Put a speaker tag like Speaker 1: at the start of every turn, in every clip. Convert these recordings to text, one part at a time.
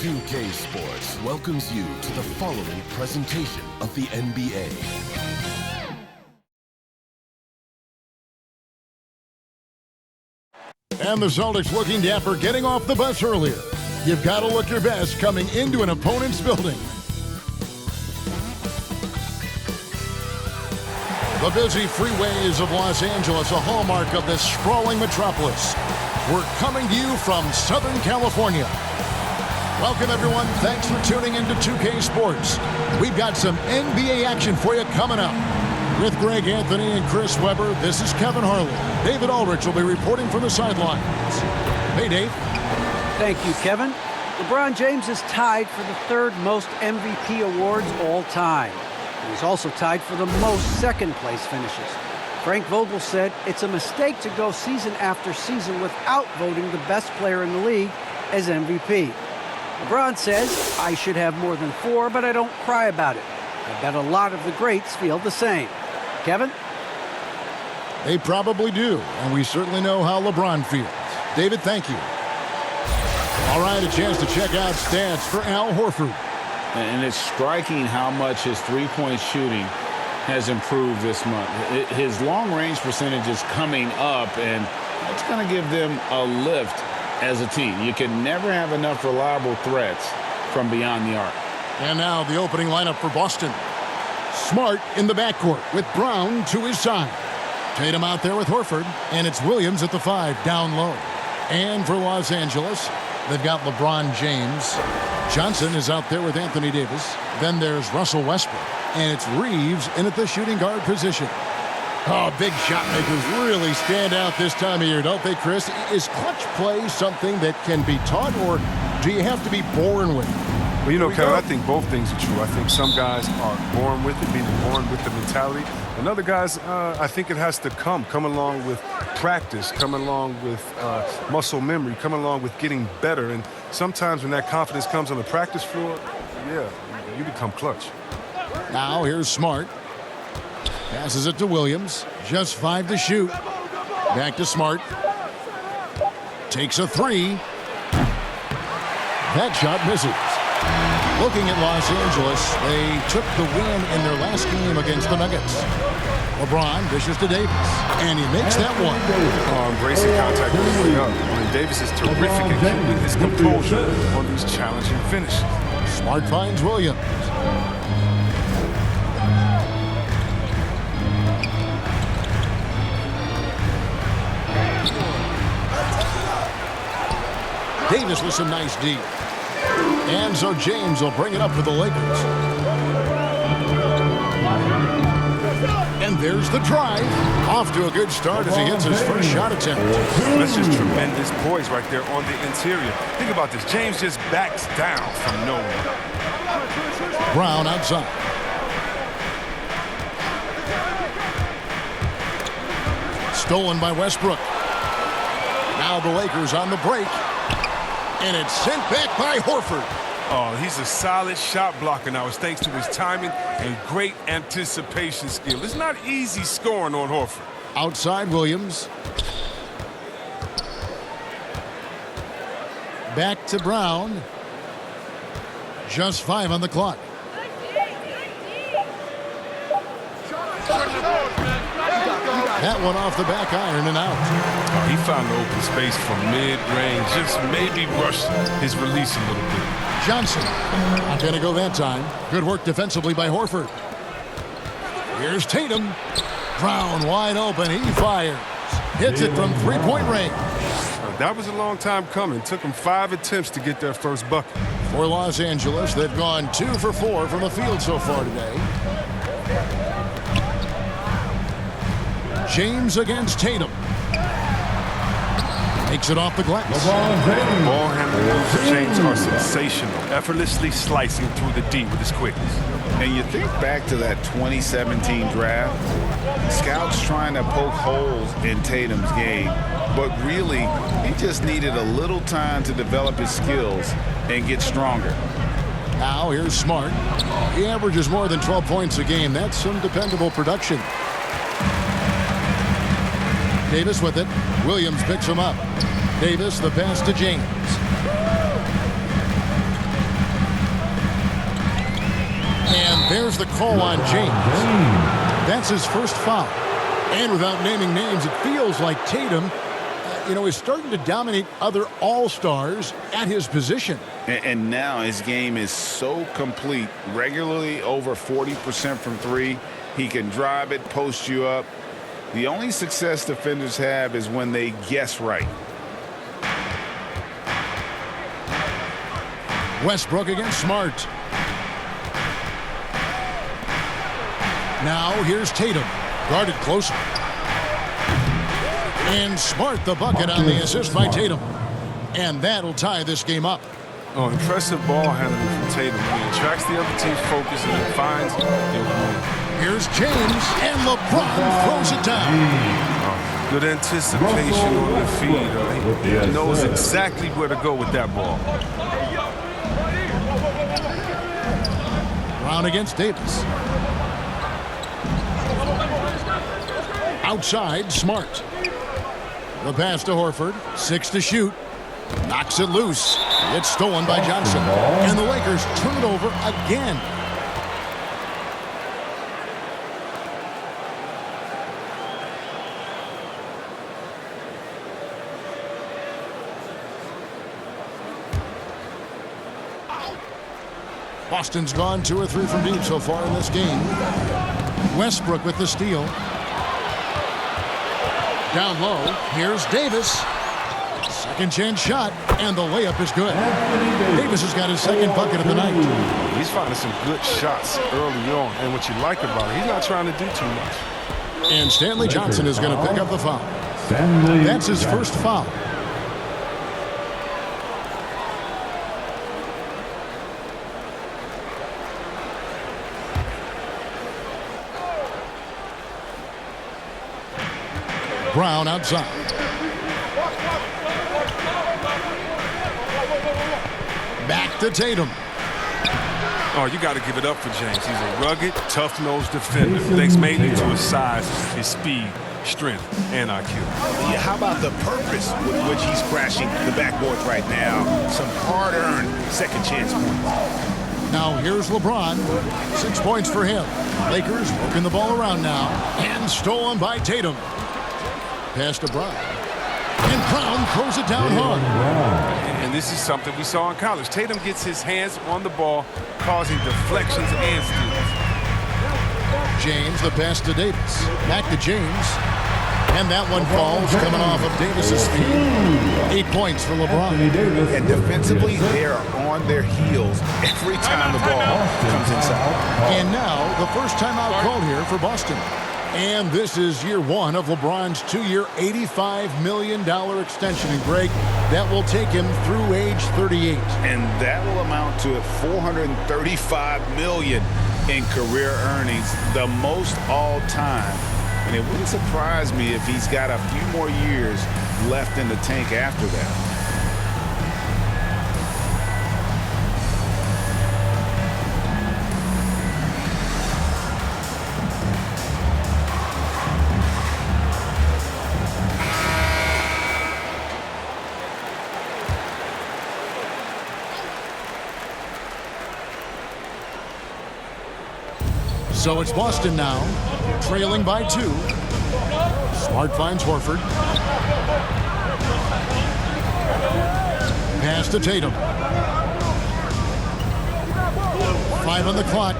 Speaker 1: 2K Sports welcomes you to the following presentation of the NBA.
Speaker 2: And the Celtics looking dapper, getting off the bus earlier. You've got to look your best coming into an opponent's building. The busy freeways of Los Angeles, a hallmark of this sprawling metropolis. We're coming to you from Southern California. Welcome, everyone. Thanks for tuning into 2K Sports. We've got some NBA action for you coming up. With Greg Anthony and Chris Webber, this is Kevin Harlan. David Aldrich will be reporting from the sidelines. Hey, Dave.
Speaker 3: Thank you, Kevin. LeBron James is tied for the third most MVP awards all time. He's also tied for the most second-place finishes. Frank Vogel said it's a mistake to go season after season without voting the best player in the league as MVP. LeBron says, I should have more than 4, but I don't cry about it. I bet a lot of the greats feel the same. Kevin?
Speaker 2: They probably do, and we certainly know how LeBron feels. David, thank you. All right, a chance to check out stats for Al Horford.
Speaker 4: And it's striking how much his three-point shooting has improved this month. His long-range percentage is coming up, and that's going to give them a lift as a team. You can never have enough reliable threats from beyond the arc.
Speaker 2: And now the opening lineup for Boston. Smart in the backcourt with Brown to his side. Tatum out there with Horford, and it's Williams at the 5 down low. And for Los Angeles, they've got LeBron James. Johnson is out there with Anthony Davis. Then there's Russell Westbrook. And it's Reeves in at the shooting guard position. Oh, big shot makers really stand out this time of year, don't they, Chris? Is clutch play something that can be taught, or do you have to be born with it?
Speaker 5: Well, you know, Kevin, I think both things are true. I think some guys are born with it, being born with the mentality. And other guys, I think it has to come along with practice, come along with muscle memory, come along with getting better. And sometimes when that confidence comes on the practice floor, yeah, you become clutch.
Speaker 2: Now here's Smart. Passes it to Williams. Just 5 to shoot. Back to Smart. Takes a 3. That shot misses. Looking at Los Angeles, they took the win in their last game against the Nuggets. LeBron dishes to Davis, and he makes that one.
Speaker 5: Embracing contact early up. Davis is terrific at keeping his composure on these challenging finishes.
Speaker 2: Smart finds Williams. Davis with some nice D. And so James will bring it up for the Lakers. And there's the drive. Off to a good start as he hits his first shot attempt.
Speaker 5: That's just tremendous poise right there on the interior. Think about this. James just backs down from nowhere.
Speaker 2: Brown outside. Stolen by Westbrook. Now the Lakers on the break. And it's sent back by Horford.
Speaker 5: Oh, he's a solid shot blocker now. It's thanks to his timing and great anticipation skill. It's not easy scoring on Horford.
Speaker 2: Outside Williams. Back to Brown. Just 5 on the clock. That one off the back iron and out.
Speaker 5: He found the open space from mid-range. Just maybe rushed his release a little bit.
Speaker 2: Johnson. Not going to go that time. Good work defensively by Horford. Here's Tatum. Brown wide open. He fires. Hits it from three-point range.
Speaker 5: That was a long time coming. Took him 5 attempts to get their first bucket.
Speaker 2: For Los Angeles, they've gone 2 for 4 from the field so far today. James against Tatum. Takes it off the glass.
Speaker 5: Ball handling moves of James are sensational. Effortlessly slicing through the D with his quickness.
Speaker 4: And you think back to that 2017 draft, scouts trying to poke holes in Tatum's game, but really, he just needed a little time to develop his skills and get stronger.
Speaker 2: Now here's Smart. He averages more than 12 points a game. That's some dependable production. Davis with it. Williams picks him up. Davis, the pass to James. There's the call on James. That's his first foul. And without naming names, it feels like Tatum, is starting to dominate other all-stars at his position.
Speaker 4: And now his game is so complete, regularly over 40% from three. He can drive it, post you up. The only success defenders have is when they guess right.
Speaker 2: Westbrook against Smart. Now here's Tatum, guarded closer. And Smart the bucket on the assist by Tatum. And that'll tie this game up.
Speaker 5: Oh, impressive ball handling from Tatum. He attracts the other team's focus and he finds the win.
Speaker 2: Here's James, and LeBron throws it down.
Speaker 5: Good anticipation on the feed. He knows exactly where to go with that ball.
Speaker 2: Brown against Davis. Outside, Smart. The pass to Horford. 6 to shoot. Knocks it loose. It's stolen by Johnson. And the Lakers turn it over again. Boston's gone 2 or 3 from deep so far in this game. Westbrook with the steal. Down low, here's Davis. Second chance shot, and the layup is good. Davis has got his second bucket of the night.
Speaker 5: He's finding some good shots early on, and what you like about it, he's not trying to do too much.
Speaker 2: And Stanley Johnson is going to pick up the foul. That's his first foul. Brown outside. Back to Tatum.
Speaker 5: Oh, you got to give it up for James. He's a rugged, tough-nosed defender. Thanks mainly to his size, his speed, strength, and IQ.
Speaker 6: Yeah, how about the purpose with which he's crashing the backboards right now? Some hard-earned second chance points.
Speaker 2: Now here's LeBron. 6 points for him. Lakers working the ball around now. And stolen by Tatum. Pass to Brown. And Brown throws it down hard.
Speaker 5: And this is something we saw in college. Tatum gets his hands on the ball, causing deflections and steals.
Speaker 2: James, the pass to Davis. Back to James. And that one falls coming off of Davis's feet. 8 points for LeBron.
Speaker 6: And defensively, they're on their heels every time the ball comes inside.
Speaker 2: And now the first timeout called here for Boston. And this is year 1 of LeBron's 2-year, $85 million extension. And Greg, that will take him through age 38.
Speaker 4: And that will amount to $435 million in career earnings, the most all time. And it wouldn't surprise me if he's got a few more years left in the tank after that.
Speaker 2: So it's Boston now, trailing by 2. Smart finds Horford. Pass to Tatum. 5 on the clock.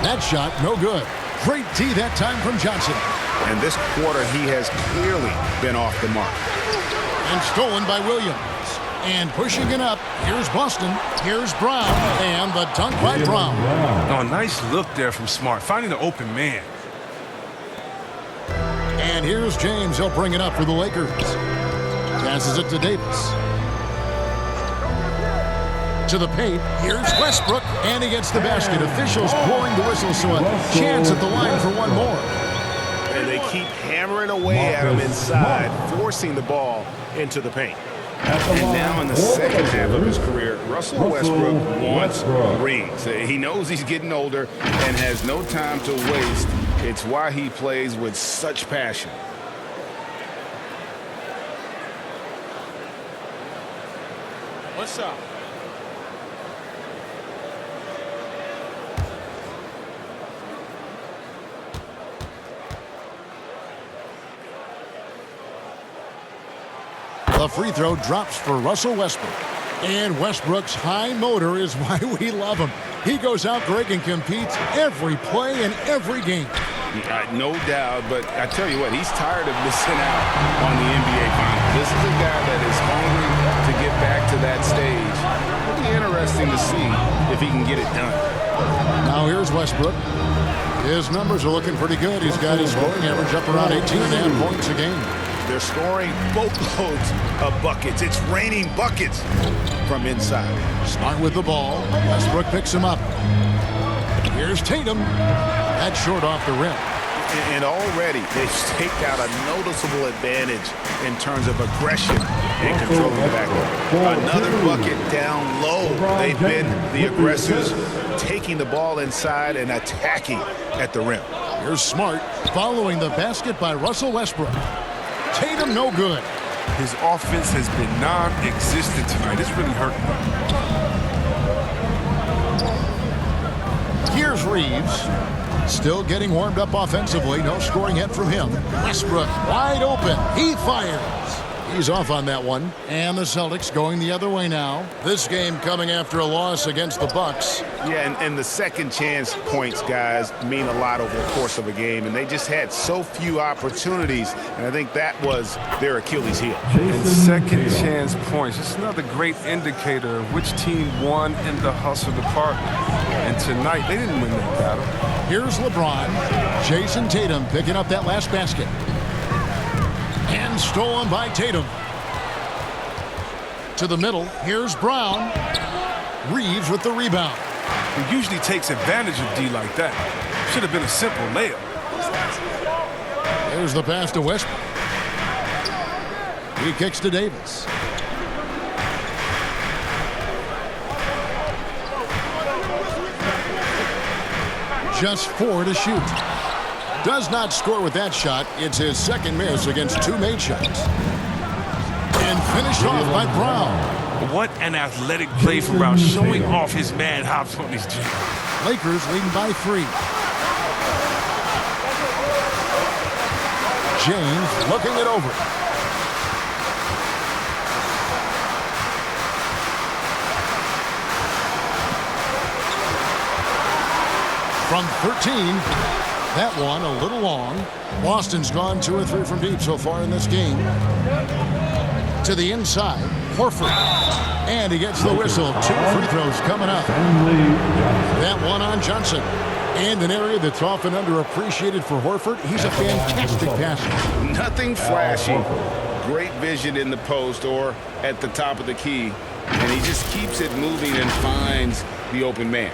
Speaker 2: That shot, no good. Great tee that time from Johnson.
Speaker 6: And this quarter, he has clearly been off the mark.
Speaker 2: And stolen by Williams. And pushing it up, here's Boston, here's Brown, and the dunk by Brown.
Speaker 5: Oh, nice look there from Smart, finding the open man.
Speaker 2: And here's James, he'll bring it up for the Lakers. Passes it to Davis. To the paint, here's Westbrook, and he gets the basket. Officials blowing the whistle, so a chance at the line for one more.
Speaker 6: And they keep hammering away at him inside, forcing the ball into the paint.
Speaker 4: And now in the second half of his career, Russell Westbrook wants rings. He knows he's getting older and has no time to waste. It's why he plays with such passion.
Speaker 7: What's up?
Speaker 2: The free throw drops for Russell Westbrook. And Westbrook's high motor is why we love him. He goes out, Greg, and competes every play and every game.
Speaker 6: No doubt, but I tell you what, he's tired of missing out on the NBA Finals. This is a guy that is hungry to get back to that stage. It'll be interesting to see if he can get it done.
Speaker 2: Now here's Westbrook. His numbers are looking pretty good. He's got his scoring average up around 18.5 points a game.
Speaker 6: They're scoring boatloads of buckets. It's raining buckets from inside.
Speaker 2: Smart with the ball. Westbrook picks him up. Here's Tatum. That's short off the rim.
Speaker 6: And already they've staked out a noticeable advantage in terms of aggression and controlling the backcourt. Another bucket down low. They've been the aggressors, taking the ball inside and attacking at the rim.
Speaker 2: Here's Smart following the basket by Russell Westbrook. Tatum no good.
Speaker 5: His offense has been non-existent tonight. It's really hurting him.
Speaker 2: Here's Reeves. Still getting warmed up offensively. No scoring yet from him. Westbrook wide open. He fires. He's off on that one. And the Celtics going the other way now. This game coming after a loss against the Bucks.
Speaker 6: Yeah, and the second chance points, guys, mean a lot over the course of a game. And they just had so few opportunities. And I think that was their Achilles heel.
Speaker 5: And second chance points. It's another great indicator of which team won in the hustle department. And tonight, they didn't win that battle.
Speaker 2: Here's LeBron. Jason Tatum picking up that last basket. And stolen by Tatum. To the middle. Here's Brown. Reeves with the rebound.
Speaker 5: He usually takes advantage of D like that. Should have been a simple layup.
Speaker 2: There's the pass to Westbrook. He kicks to Davis. Just 4 to shoot. Does not score with that shot. It's his second miss against 2 made shots. And finished off by Brown.
Speaker 5: What an athletic play from Brown, showing off his man hops on his jump.
Speaker 2: Lakers leading by 3. James looking it over. From 13, that one a little long. Boston's gone 2 or 3 from deep so far in this game. To the inside, Horford. And he gets the whistle. 2 free throws coming up. That one on Johnson. And an area that's often underappreciated for Horford. He's a fantastic passer.
Speaker 6: Nothing flashy. Great vision in the post or at the top of the key. And he just keeps it moving and finds the open man.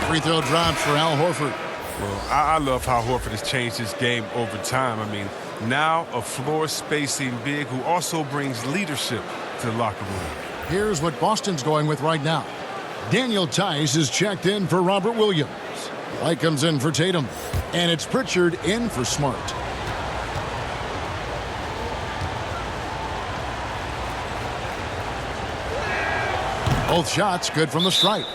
Speaker 2: Free throw drops for Al Horford.
Speaker 5: Well, I love how Horford has changed his game over time. I mean, now a floor spacing big who also brings leadership to the locker room.
Speaker 2: Here's what Boston's going with right now. Daniel Tice is checked in for Robert Williams. White comes in for Tatum. And it's Pritchard in for Smart. Both shots good from the stripe.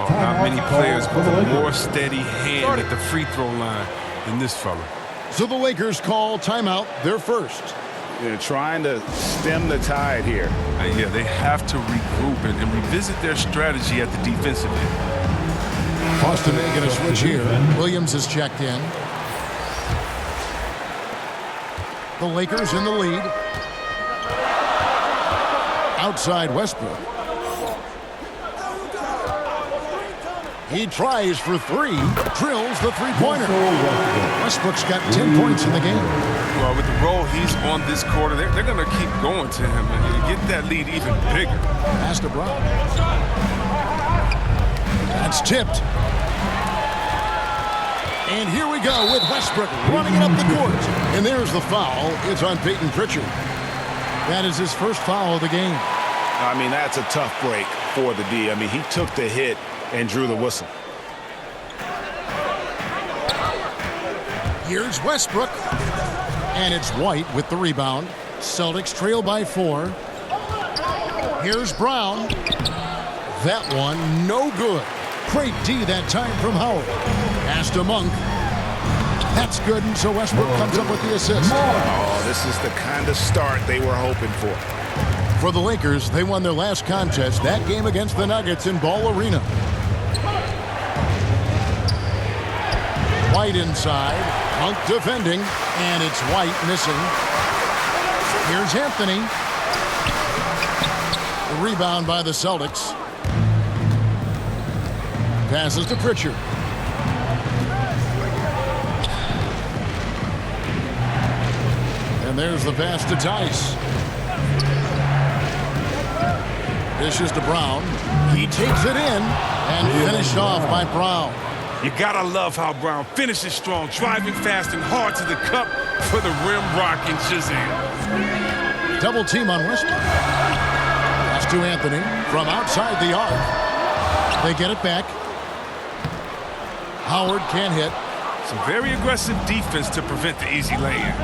Speaker 5: Oh, not many players with a more steady hand at the free throw line than this fella.
Speaker 2: So the Lakers call timeout, their first.
Speaker 6: They're trying to stem the tide here.
Speaker 5: Yeah, they have to regroup and revisit their strategy at the defensive end.
Speaker 2: Boston making a switch here. Williams is checked in. The Lakers in the lead. Outside Westbrook. He tries for 3, drills the three-pointer. Westbrook's got 10 points in the game.
Speaker 5: Well, with the role he's on this quarter, they're going to keep going to him and get that lead even bigger.
Speaker 2: Pass to Brown. That's tipped. And here we go with Westbrook running it up the court. And there's the foul. It's on Peyton Pritchard. That is his first foul of the game.
Speaker 6: I mean, that's a tough break for the D. I mean, he took the hit and drew the whistle.
Speaker 2: Here's Westbrook. And it's White with the rebound. Celtics trail by 4. Here's Brown. That one, no good. Great D that time from Howard. Pass to Monk. That's good, and so Westbrook comes up with the assist.
Speaker 6: Oh, this is the kind of start they were hoping for.
Speaker 2: For the Lakers, they won their last contest, that game against the Nuggets in Ball Arena. White inside. Monk defending, and it's White missing. Here's Anthony. The rebound by the Celtics. Passes to Pritchard. And there's the pass to Tice. Dishes to Brown. He takes it in and finished off by Brown.
Speaker 5: You gotta love how Brown finishes strong, driving fast and hard to the cup for the rim rocking Shazam.
Speaker 2: Double team on Westbrook. Pass to Anthony from outside the arc. They get it back. Howard can't hit.
Speaker 5: Some very aggressive defense to prevent the easy lay-in.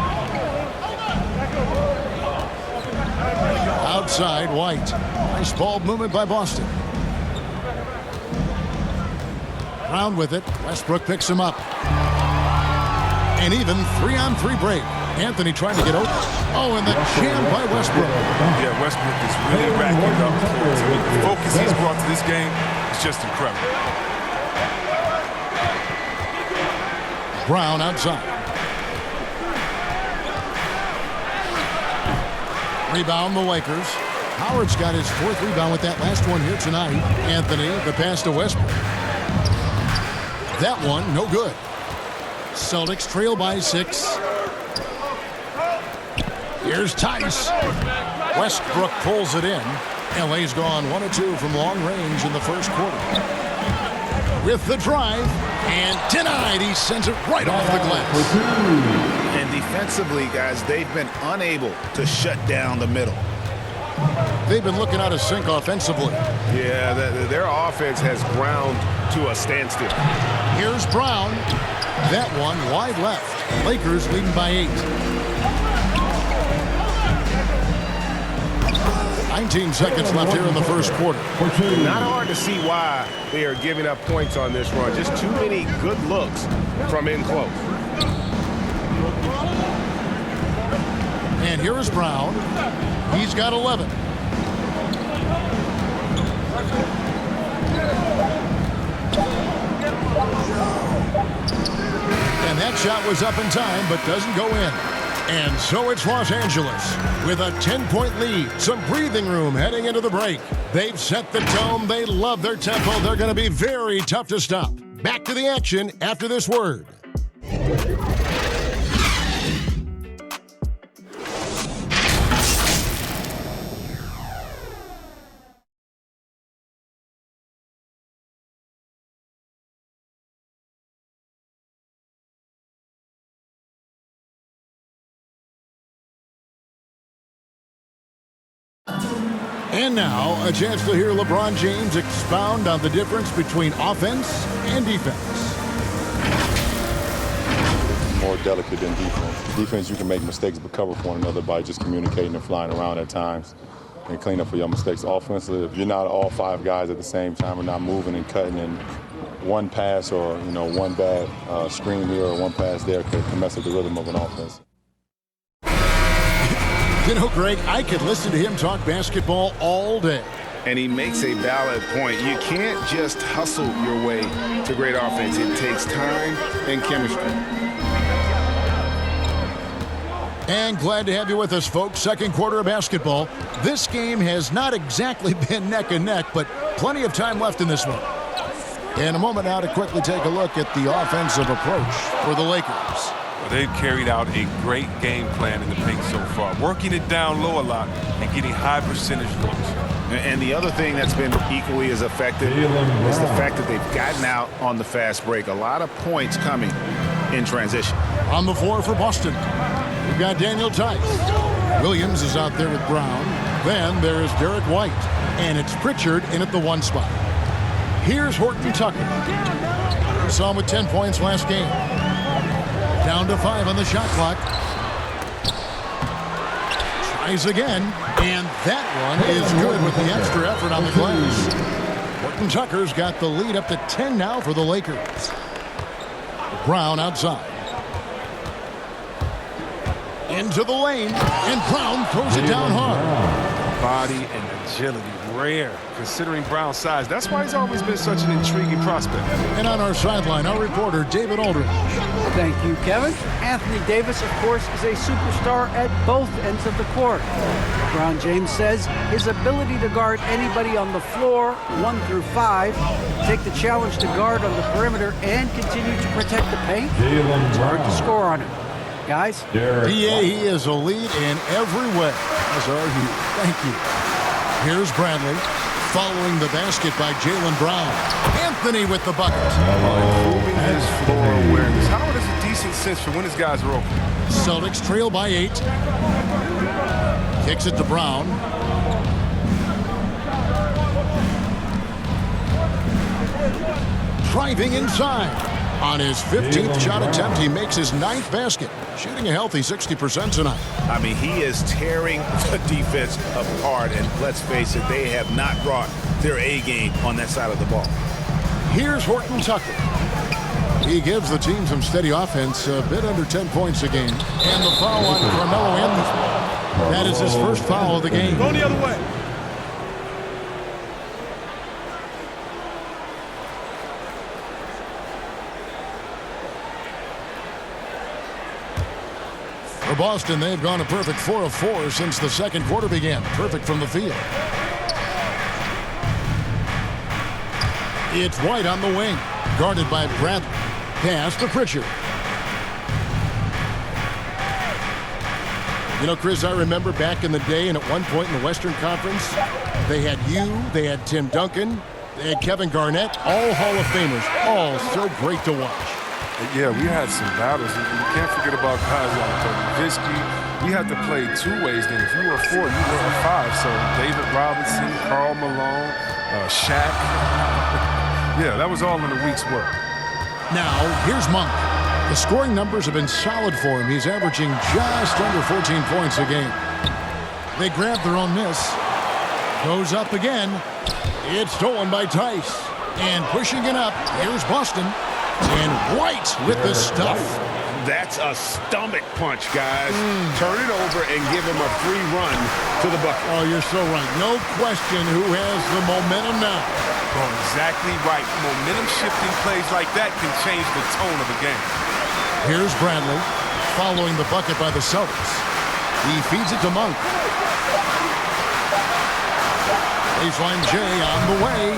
Speaker 2: Outside, White. Nice ball movement by Boston. Brown with it. Westbrook picks him up. And even 3-on-3 break. Anthony trying to get open. Oh, and the jam by Westbrook.
Speaker 5: Yeah, Westbrook is really racking up. The focus he's brought to this game is just incredible.
Speaker 2: Brown outside. Rebound the Lakers. Howard's got his 4th rebound with that last one here tonight. Anthony, the pass to Westbrook. That one, no good. Celtics trail by 6. Here's Tice. Westbrook pulls it in. LA's gone 1 of 2 from long range in the first quarter. With the drive, and denied. He sends it right off the glass.
Speaker 6: And defensively, guys, they've been unable to shut down the middle.
Speaker 2: They've been looking out of sync offensively.
Speaker 5: Yeah, their offense has ground to a standstill.
Speaker 2: Here's Brown. That one wide left. Lakers leading by 8. 19 seconds left here in the first quarter.
Speaker 5: Not hard to see why they are giving up points on this run. Just too many good looks from in close.
Speaker 2: And here is Brown. He's got 11. And that shot was up in time, but doesn't go in. And so it's Los Angeles with a 10-point lead. Some breathing room heading into the break. They've set the tone. They love their tempo. They're going to be very tough to stop. Back to the action after this word. And now, a chance to hear LeBron James expound on the difference between offense and defense.
Speaker 7: More delicate than defense. Defense, you can make mistakes but cover for one another by just communicating and flying around at times and clean up for your mistakes. Offensively, if you're not all 5 guys at the same time and not moving and cutting, and one pass or one bad screen here or one pass there can mess up the rhythm of an offense.
Speaker 2: You know, Greg, I could listen to him talk basketball all day.
Speaker 6: And he makes a valid point. You can't just hustle your way to great offense. It takes time and chemistry.
Speaker 2: And glad to have you with us, folks. Second quarter of basketball. This game has not exactly been neck and neck, but plenty of time left in this one. In a moment now to quickly take a look at the offensive approach for the Lakers.
Speaker 5: They've carried out a great game plan in the paint so far, working it down low a lot and getting high percentage looks.
Speaker 6: And the other thing that's been equally as effective is the fact that they've gotten out on the fast break. A lot of points coming in transition.
Speaker 2: On the floor for Boston, we've got Daniel Tice. Williams is out there with Brown. Then there's Derek White. And it's Pritchard in at the 1 spot. Here's Horton Tucker. We saw him with 10 points last game. Down to 5 on the shot clock. Tries again, and that one is good with the extra effort on the glass. Horton Tucker's got the lead up to 10 now for the Lakers. Brown outside. Into the lane, and Brown throws it down hard.
Speaker 5: Body and agility, rare, considering Brown's size. That's why he's always been such an intriguing prospect.
Speaker 2: And on our sideline, our reporter, David Aldridge.
Speaker 3: Thank you, Kevin. Anthony Davis, of course, is a superstar at both ends of the court. LeBron James says his ability to guard anybody on the floor, 1 through 5, take the challenge to guard on the perimeter, and continue to protect the paint, it's hard to score on him. Guys?
Speaker 2: PA, he is a lead in every way. As are you. Thank you. Here's Bradley, following the basket by Jaylen Brown. Anthony with the bucket.
Speaker 5: Improving his floor awareness. Howard has a decent sense for when his guys are open.
Speaker 2: Celtics trail by 8. Kicks it to Brown. Driving inside. On his 15th shot attempt, he makes his 9th basket, shooting a healthy 60% tonight.
Speaker 6: I mean, he is tearing the defense apart, and let's face it, they have not brought their A game on that side of the ball.
Speaker 2: Here's Horton Tucker. He gives the team some steady offense, a bit under 10 points a game. And the foul on Carmelo Anthony. That is his first foul of the game.
Speaker 5: Go the other way.
Speaker 2: For Boston, they've gone a perfect 4 of 4 since the second quarter began. Perfect from the field. It's White on the wing, guarded by Bradley. Pass to Pritchard. You know, Chris, I remember back in the day and at one point in the Western Conference, they had you, they had Tim Duncan, they had Kevin Garnett, all Hall of Famers, all so great to watch.
Speaker 5: Yeah, we had some battles. You can't forget about guys like Nowitzki. We had to play 2 ways then. If you were a 4, you were a 5. So David Robinson, Karl Malone, Shaq. Yeah, that was all in a week's work.
Speaker 2: Now, here's Monk. The scoring numbers have been solid for him. He's averaging just under 14 points a game. They grab their own miss. Goes up again. It's stolen by Tice. And pushing it up, here's Boston. And White with the stuff.
Speaker 6: That's a stomach punch, guys. Turn it over and give him a free run to the bucket.
Speaker 2: Oh, you're so right. No question who has the momentum now.
Speaker 5: Oh, exactly right. Momentum-shifting plays like that can change the tone of a game.
Speaker 2: Here's Bradley, following the bucket by the Celtics. He feeds it to Monk. Baseline J on the way.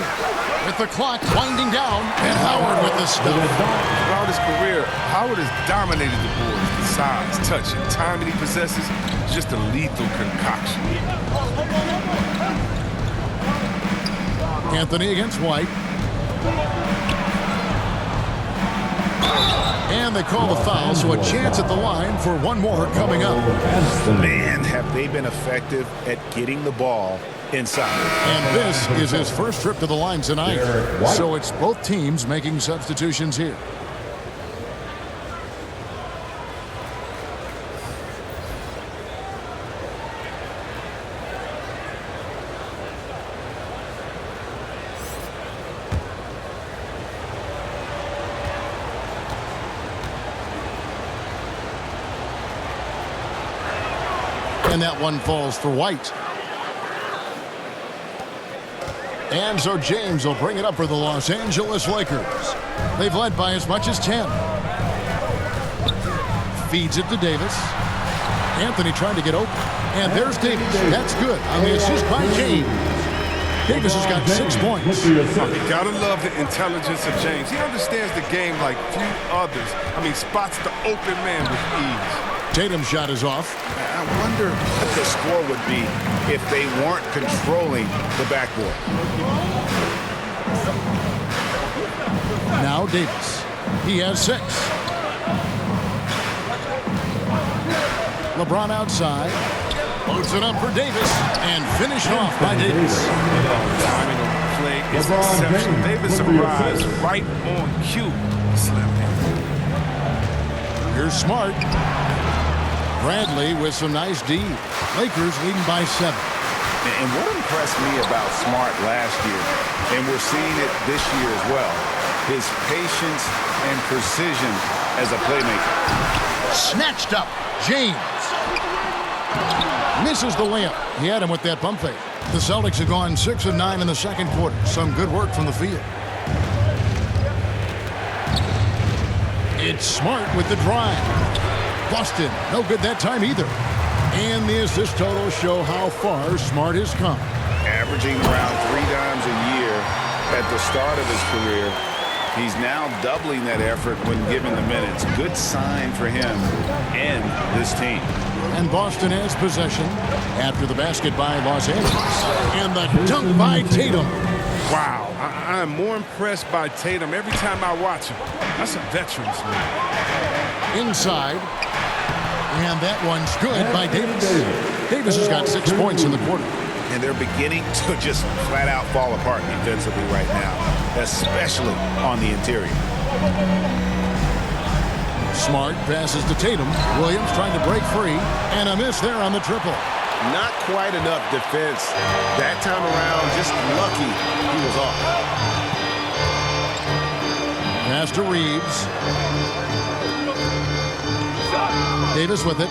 Speaker 2: With the clock winding down, and Howard with the stuff.
Speaker 5: Throughout his career, Howard has dominated the boards. The size, touch, and time that he possesses, just a lethal concoction.
Speaker 2: Anthony against White. And they call the foul, so a chance at the line for one more coming up.
Speaker 6: Man, have they been effective at getting the ball inside.
Speaker 2: And this is his first trip to the line tonight. So it's both teams making substitutions here. And that one falls for White. And so James will bring it up for the Los Angeles Lakers. They've led by as much as 10. Feeds it to Davis. Anthony trying to get open. And there's Davis. That's good on the assist by James. Davis has got 6 points.
Speaker 5: You gotta love the intelligence of James. He understands the game like few others. I mean, spots the open man with ease.
Speaker 2: Tatum's shot is off.
Speaker 6: I wonder what the score would be if they weren't controlling the backboard.
Speaker 2: Now Davis. He has 6. LeBron outside. Loads it up for Davis. And finished off by Davis.
Speaker 5: Timing of the play is exceptional. Davis arrives right on cue. Slam.
Speaker 2: Here's Here's Smart. Bradley with some nice D. Lakers leading by 7.
Speaker 6: And what impressed me about Smart last year, and we're seeing it this year as well, his patience and precision as a playmaker.
Speaker 2: Snatched up. James. Misses the layup. He had him with that pump fake. The Celtics have gone 6 of 9 in the second quarter. Some good work from the field. It's Smart with the drive. Boston, no good that time either. And the assist totals show how far Smart has come.
Speaker 6: Averaging around 3 times a year at the start of his career. He's now doubling that effort when given the minutes. Good sign for him and this team.
Speaker 2: And Boston has possession after the basket by Los Angeles. And the dunk by Tatum.
Speaker 5: Wow, I'm more impressed by Tatum every time I watch him. That's a veteran's league.
Speaker 2: Inside. And that one's good by Davis. Davis has got 6 points in the quarter.
Speaker 6: And they're beginning to just flat out fall apart defensively right now, especially on the interior.
Speaker 2: Smart passes to Tatum. Williams trying to break free. And a miss there on the triple.
Speaker 6: Not quite enough defense. That time around, just lucky he was off.
Speaker 2: Pass to Reeves. Davis with it.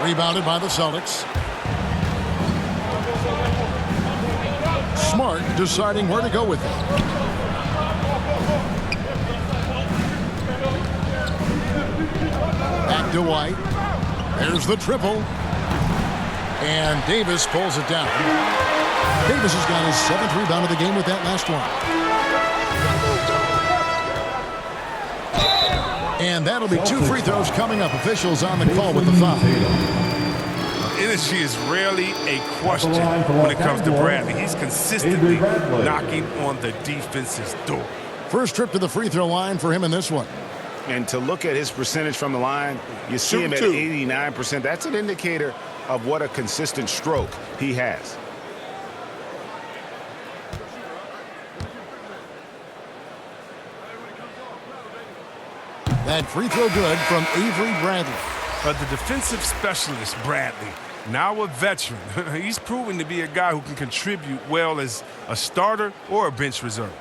Speaker 2: Rebounded by the Celtics. Smart deciding where to go with it. Back to White. There's the triple. And Davis pulls it down. Davis has got his 7th rebound of the game with that last one. And that'll be 2 free throws coming up. Officials on the call with the foul.
Speaker 5: Energy is rarely a question when it comes to Bradley. He's consistently knocking on the defense's door.
Speaker 2: First trip to the free throw line for him in this one.
Speaker 6: And to look at his percentage from the line, you see him at 89%. That's an indicator of what a consistent stroke he has.
Speaker 2: That free throw good from Avery Bradley.
Speaker 5: The defensive specialist, Bradley, now a veteran. He's proven to be a guy who can contribute well as a starter or a bench reserve.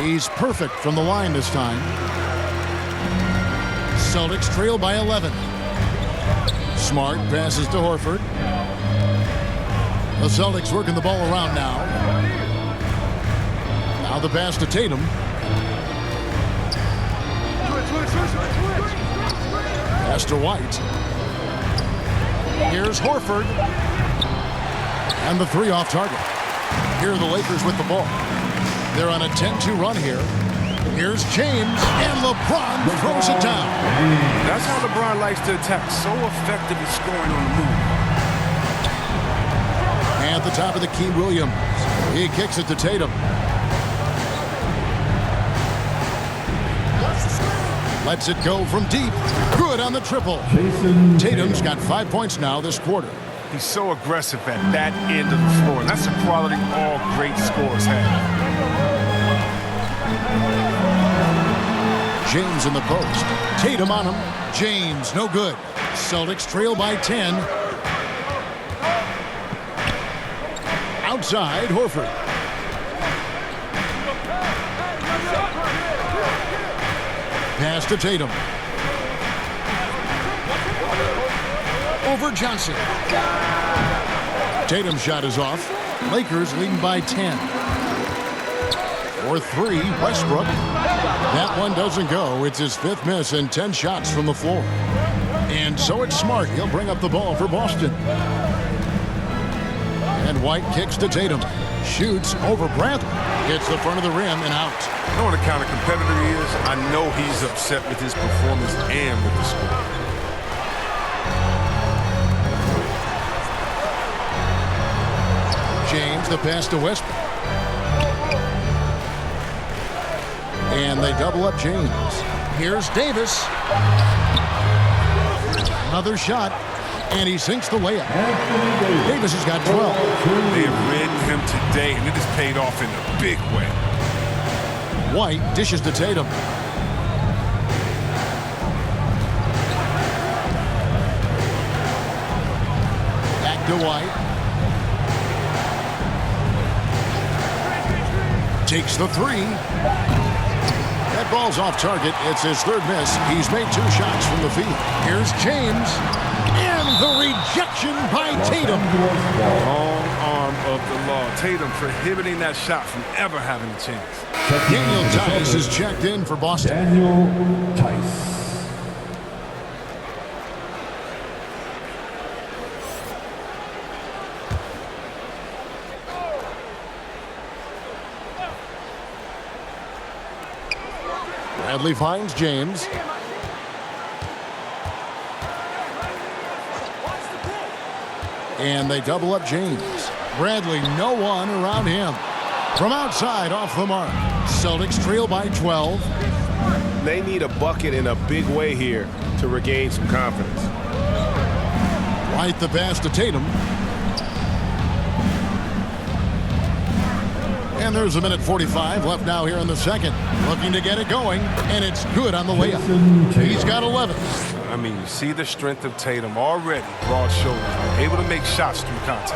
Speaker 2: He's perfect from the line this time. Celtics trail by 11. Smart passes to Horford. The Celtics working the ball around now. Now the pass to Tatum. Pass to White. Here's Horford. And the 3 off target. Here are the Lakers with the ball. They're on a 10-2 run here. Here's James, and LeBron throws it down.
Speaker 5: That's how LeBron likes to attack. So effective at scoring on the move.
Speaker 2: At the top of the key, Williams. He kicks it to Tatum. Lets it go from deep. Good on the triple. Tatum's got 5 points now this quarter.
Speaker 5: He's so aggressive at that end of the floor. And that's a quality all great scorers have.
Speaker 2: James in the post. Tatum on him. James, no good. Celtics trail by 10. Outside, Horford. Pass to Tatum. Over Johnson. Tatum's shot is off. Lakers leading by 10. For 3, Westbrook. That one doesn't go. It's his 5th miss and 10 shots from the floor. And so it's Smart. He'll bring up the ball for Boston. And White kicks to Tatum. Shoots over Bradley. Hits the front of the rim and out.
Speaker 5: You know what the kind of competitor he is? I know he's upset with his performance and with the score. James,
Speaker 2: the pass to Westbrook. And they double up James. Here's Davis. Another shot. And he sinks the layup. Davis has got 12.
Speaker 5: They have ridden him today, and it has paid off in a big way.
Speaker 2: White dishes to Tatum. Back to White. Takes the three. That ball's off target. It's his third miss. He's made 2 shots from the field. Here's James. And the rejection by Tatum.
Speaker 5: Long arm of the law. Tatum prohibiting that shot from ever having a chance.
Speaker 2: Daniel Tice is checked in for Boston.
Speaker 8: Daniel Tice.
Speaker 2: Bradley finds James. And they double up James. Bradley, no one around him. From outside, off the mark. Celtics trail by 12.
Speaker 6: They need a bucket in a big way here to regain some confidence.
Speaker 2: White the pass to Tatum. And there's a minute 45 left now here in the second. Looking to get it going, and it's good on the layup. He's got 11.
Speaker 5: I mean, you see the strength of Tatum already. Broad shoulders, able to make shots through contact.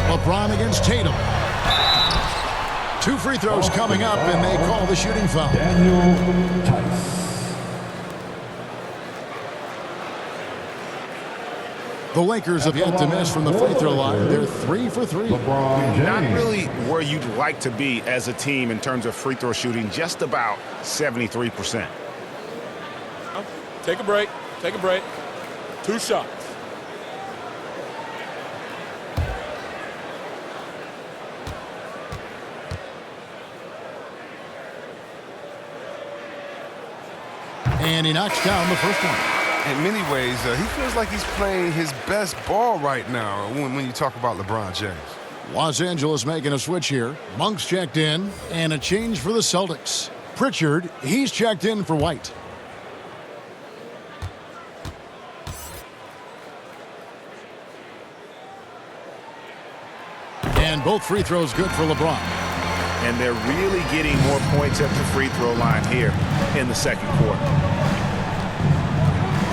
Speaker 2: LeBron against Tatum. 2 free throws coming up, and they call the shooting foul.
Speaker 8: Daniel Tice.
Speaker 2: The Lakers have yet to miss from the free throw line. They're 3 for 3.
Speaker 8: LeBron
Speaker 6: Not
Speaker 8: James.
Speaker 6: really where you'd like to be as a team in terms of free throw shooting, just about 73%.
Speaker 9: Take a break. Take a break. 2 shots.
Speaker 2: And he knocks down the first one.
Speaker 5: In many ways, he feels like he's playing his best ball right now when you talk about LeBron James.
Speaker 2: Los Angeles making a switch here. Monk's checked in, and a change for the Celtics. Pritchard, he's checked in for White. And both free throws good for LeBron.
Speaker 6: And they're really getting more points at the free throw line here in the second quarter.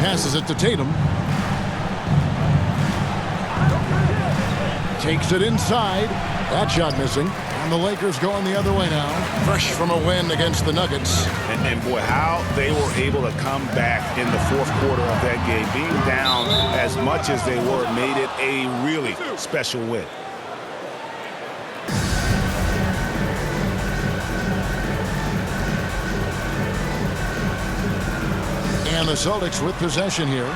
Speaker 2: Passes it to Tatum. Takes it inside. That shot missing. And the Lakers going the other way now. Fresh from a win against the Nuggets.
Speaker 6: And boy, how they were able to come back in the fourth quarter of that game. Being down as much as they were made it a really special win.
Speaker 2: And the Celtics with possession here.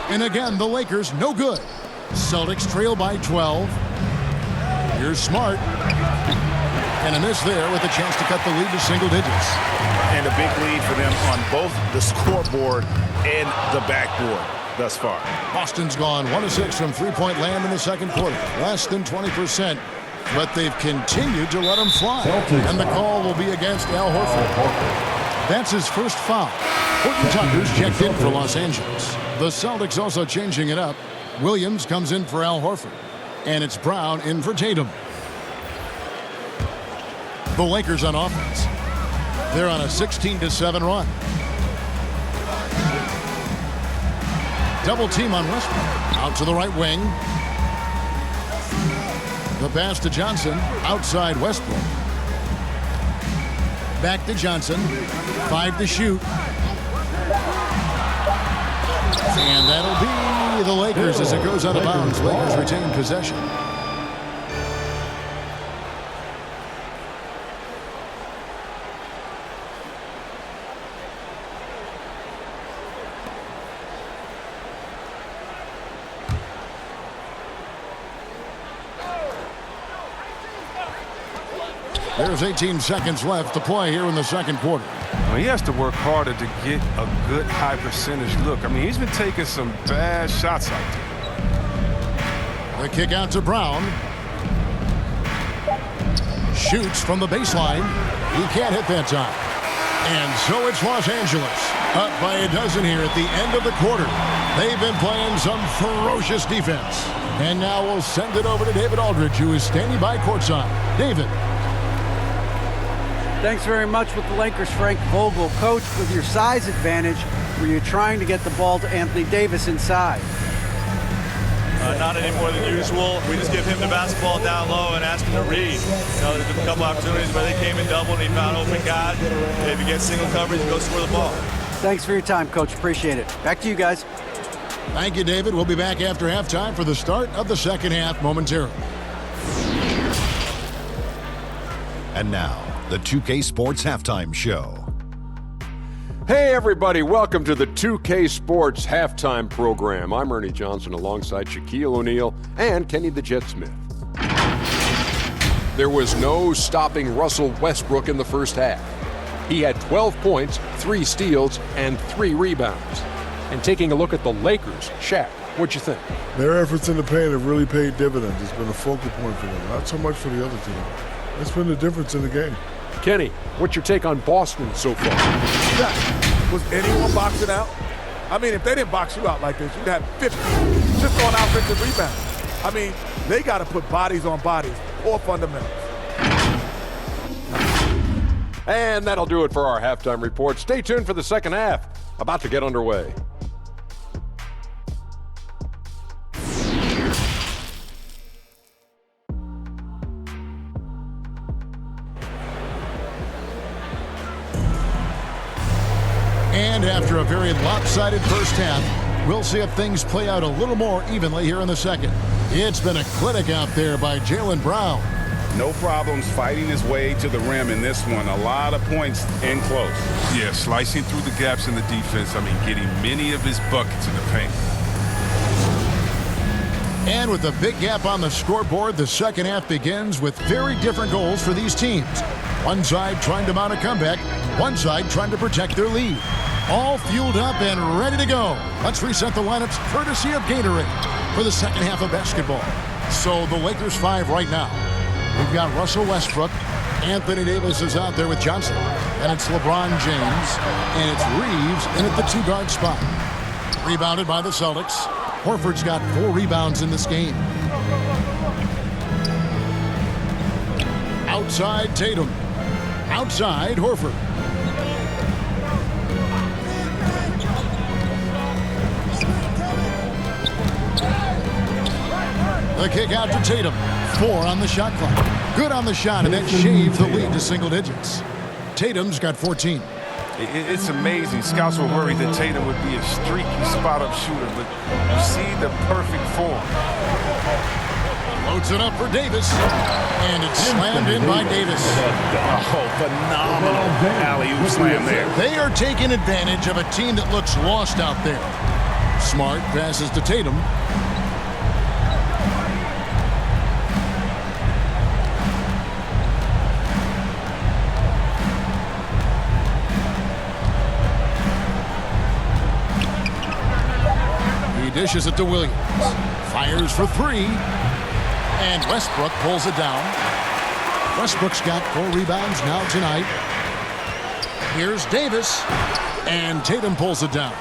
Speaker 2: And again, the Lakers no good. Celtics trail by 12. Here's Smart. And a miss there with a chance to cut the lead to single digits.
Speaker 6: And a big lead for them on both the scoreboard and the backboard thus far.
Speaker 2: Boston's gone 1 of 6 from three-point land in the second quarter. Less than 20%. But they've continued to let them fly. And the call will be against Al Horford. That's his first foul. Horton Tucker's checked in for Los Angeles. The Celtics also changing it up. Williams comes in for Al Horford. And it's Brown in for Tatum. The Lakers on offense. They're on a 16-7 run. Double team on Westbrook. Out to the right wing. The pass to Johnson. Outside Westbrook. Back to Johnson. 5 to shoot. And that'll be the Lakers as it goes out of bounds. Lakers retain possession. There's 18 seconds left to play here in the second quarter.
Speaker 5: Well, he has to work harder to get a good high percentage look. I mean, he's been taking some bad shots out there.
Speaker 2: The kick out to Brown. Shoots from the baseline. He can't hit that time. And so it's Los Angeles, up by a dozen here at the end of the quarter. They've been playing some ferocious defense. And now we'll send it over to David Aldridge, who is standing by courtside. David.
Speaker 3: Thanks very much with the Lakers, Frank Vogel. Coach, with your size advantage, were you trying to get the ball to Anthony Davis inside?
Speaker 10: Not any more than usual. We just give him the basketball down low and ask him to read. There's been a couple opportunities where they came in double and he found open guy. If he gets single coverage, he goes score the ball.
Speaker 3: Thanks for your time, Coach. Appreciate it. Back to you guys.
Speaker 2: Thank you, David. We'll be back after halftime for the start of the second half momentarily.
Speaker 11: And now, the 2K Sports Halftime Show.
Speaker 12: Hey everybody, welcome to the 2K Sports Halftime Program. I'm Ernie Johnson alongside Shaquille O'Neal and Kenny the Jet Smith. There was no stopping Russell Westbrook in the first half. He had 12 points, 3 steals, and 3 rebounds. And taking a look at the Lakers, Shaq, what'd you think?
Speaker 13: Their efforts in the paint have really paid dividends. It's been a focal point for them, not so much for the other team. That's been the difference in the game.
Speaker 12: Kenny, what's your take on Boston so far?
Speaker 9: Was anyone boxing out? I mean, if they didn't box you out like this, you'd have 50 just on offensive rebounds. I mean, they got to put bodies on bodies or fundamentals.
Speaker 12: And that'll do it for our halftime report. Stay tuned for the second half, about to get underway.
Speaker 2: And after a very lopsided first half, we'll see if things play out a little more evenly here in the second. It's been a clinic out there by Jaylen Brown.
Speaker 6: No problems fighting his way to the rim in this one. A lot of points in close.
Speaker 5: Yeah, slicing through the gaps in the defense. I mean, getting many of his buckets in the paint.
Speaker 2: And with a big gap on the scoreboard, the second half begins with very different goals for these teams. One side trying to mount a comeback, one side trying to protect their lead. All fueled up and ready to go. Let's reset the lineups courtesy of Gatorade for the second half of basketball. So the Lakers 5 right now. We've got Russell Westbrook. Anthony Davis is out there with Johnson. And it's LeBron James. And it's Reeves in at the 2-guard spot. Rebounded by the Celtics. Horford's got 4 rebounds in this game. Outside Tatum. Outside Horford. The kick out to Tatum. 4 on the shot clock. Good on the shot, and that shaved the lead to single digits. Tatum's got 14.
Speaker 5: It's amazing. Scouts were worried that Tatum would be a streaky spot-up shooter, but you see the perfect form.
Speaker 2: Loads it up for Davis, and it's slammed in by Davis.
Speaker 6: Oh, phenomenal alley-oop slam there.
Speaker 2: They are taking advantage of a team that looks lost out there. Smart passes to Tatum. Dishes it to Williams. Fires for 3. And Westbrook pulls it down. Westbrook's got 4 rebounds now tonight. Here's Davis. And Tatum pulls it down.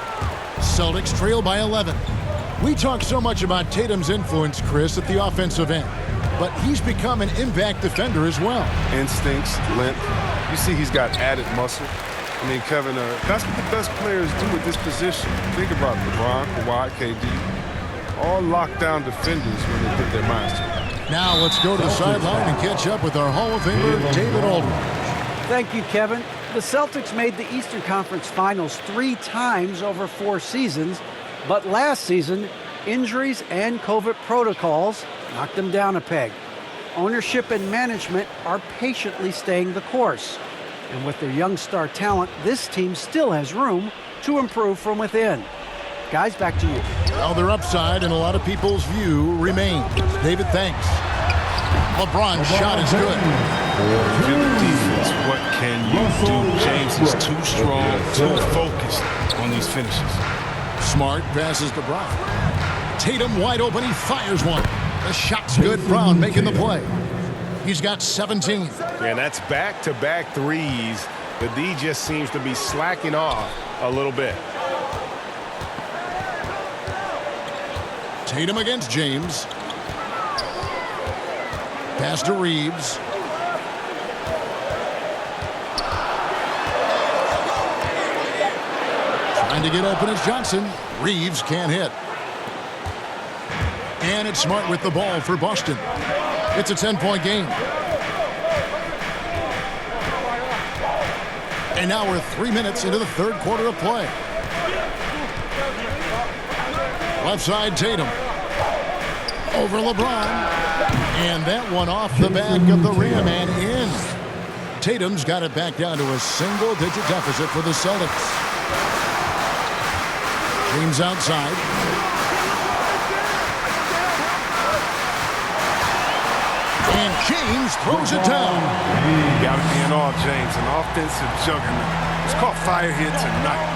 Speaker 2: Celtics trail by 11. We talk so much about Tatum's influence, Chris, at the offensive end. But he's become an impact defender as well.
Speaker 5: Instincts, length. You see he's got added muscle. I mean, Kevin, that's what the best players do at this position. Think about LeBron, Kawhi, KD. All lockdown defenders when they put their minds to it.
Speaker 2: Now let's go to the sideline and catch up with our Hall of Famer, David Aldridge.
Speaker 3: Thank you, Kevin. The Celtics made the Eastern Conference Finals 3 times over 4 seasons, but last season, injuries and COVID protocols knocked them down a peg. Ownership and management are patiently staying the course. And with their young star talent, this team still has room to improve from within. Guys, back to you.
Speaker 2: Well, their upside in a lot of people's view remains. David, thanks. LeBron's shot is good.
Speaker 5: To the defense, what can you do? James is too strong, too focused on these finishes.
Speaker 2: Smart passes to Brown. Tatum wide open, he fires one. The shot's good, Brown making the play. He's got 17.
Speaker 6: And that's back-to-back threes. The D just seems to be slacking off a little bit.
Speaker 2: Tatum against James. Pass to Reeves. Trying to get open is Johnson. Reeves can't hit. And it's Smart with the ball for Boston. It's a 10-point game. And now we're 3 minutes into the third quarter of play. Left side, Tatum. Over LeBron. And that one off the back of the rim and in. Tatum's got it back down to a single-digit deficit for the Celtics. James outside. And James throws it down.
Speaker 5: Got to be in all, James. An offensive juggernaut. It's called fire here tonight.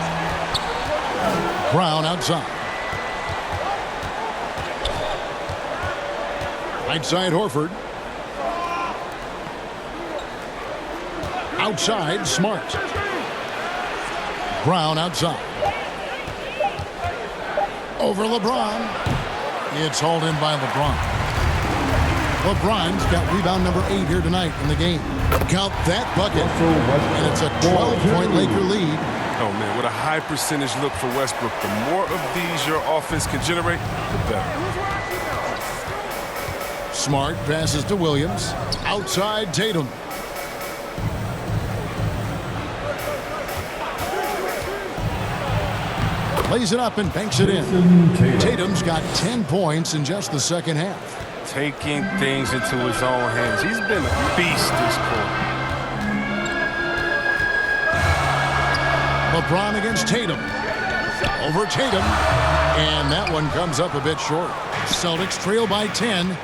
Speaker 2: Brown outside. Right side, Horford. Outside, Smart. Brown outside. Over LeBron. It's hauled in by LeBron. LeBron's got rebound number 8 here tonight in the game. Count that bucket. And it's a 12-point Laker lead.
Speaker 5: Oh, man, with a high percentage look for Westbrook, the more of these your offense can generate, the better.
Speaker 2: Smart passes to Williams. Outside, Tatum. Plays it up and banks it in. Tatum's got 10 points in just the second half.
Speaker 5: Taking things into his own hands. He's been a beast this quarter.
Speaker 2: LeBron against Tatum. Over Tatum. And that one comes up a bit short. Celtics trail by 10.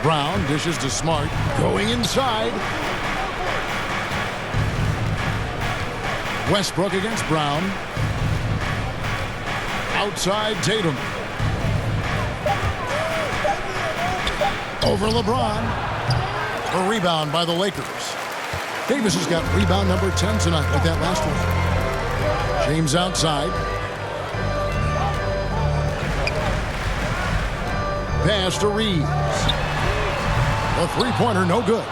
Speaker 2: Brown dishes to Smart. Going inside. Westbrook against Brown. Outside Tatum. Over LeBron. A rebound by the Lakers. Davis has got rebound number 10 tonight with that last one. James outside. Pass to Reeves. The three-pointer, no good.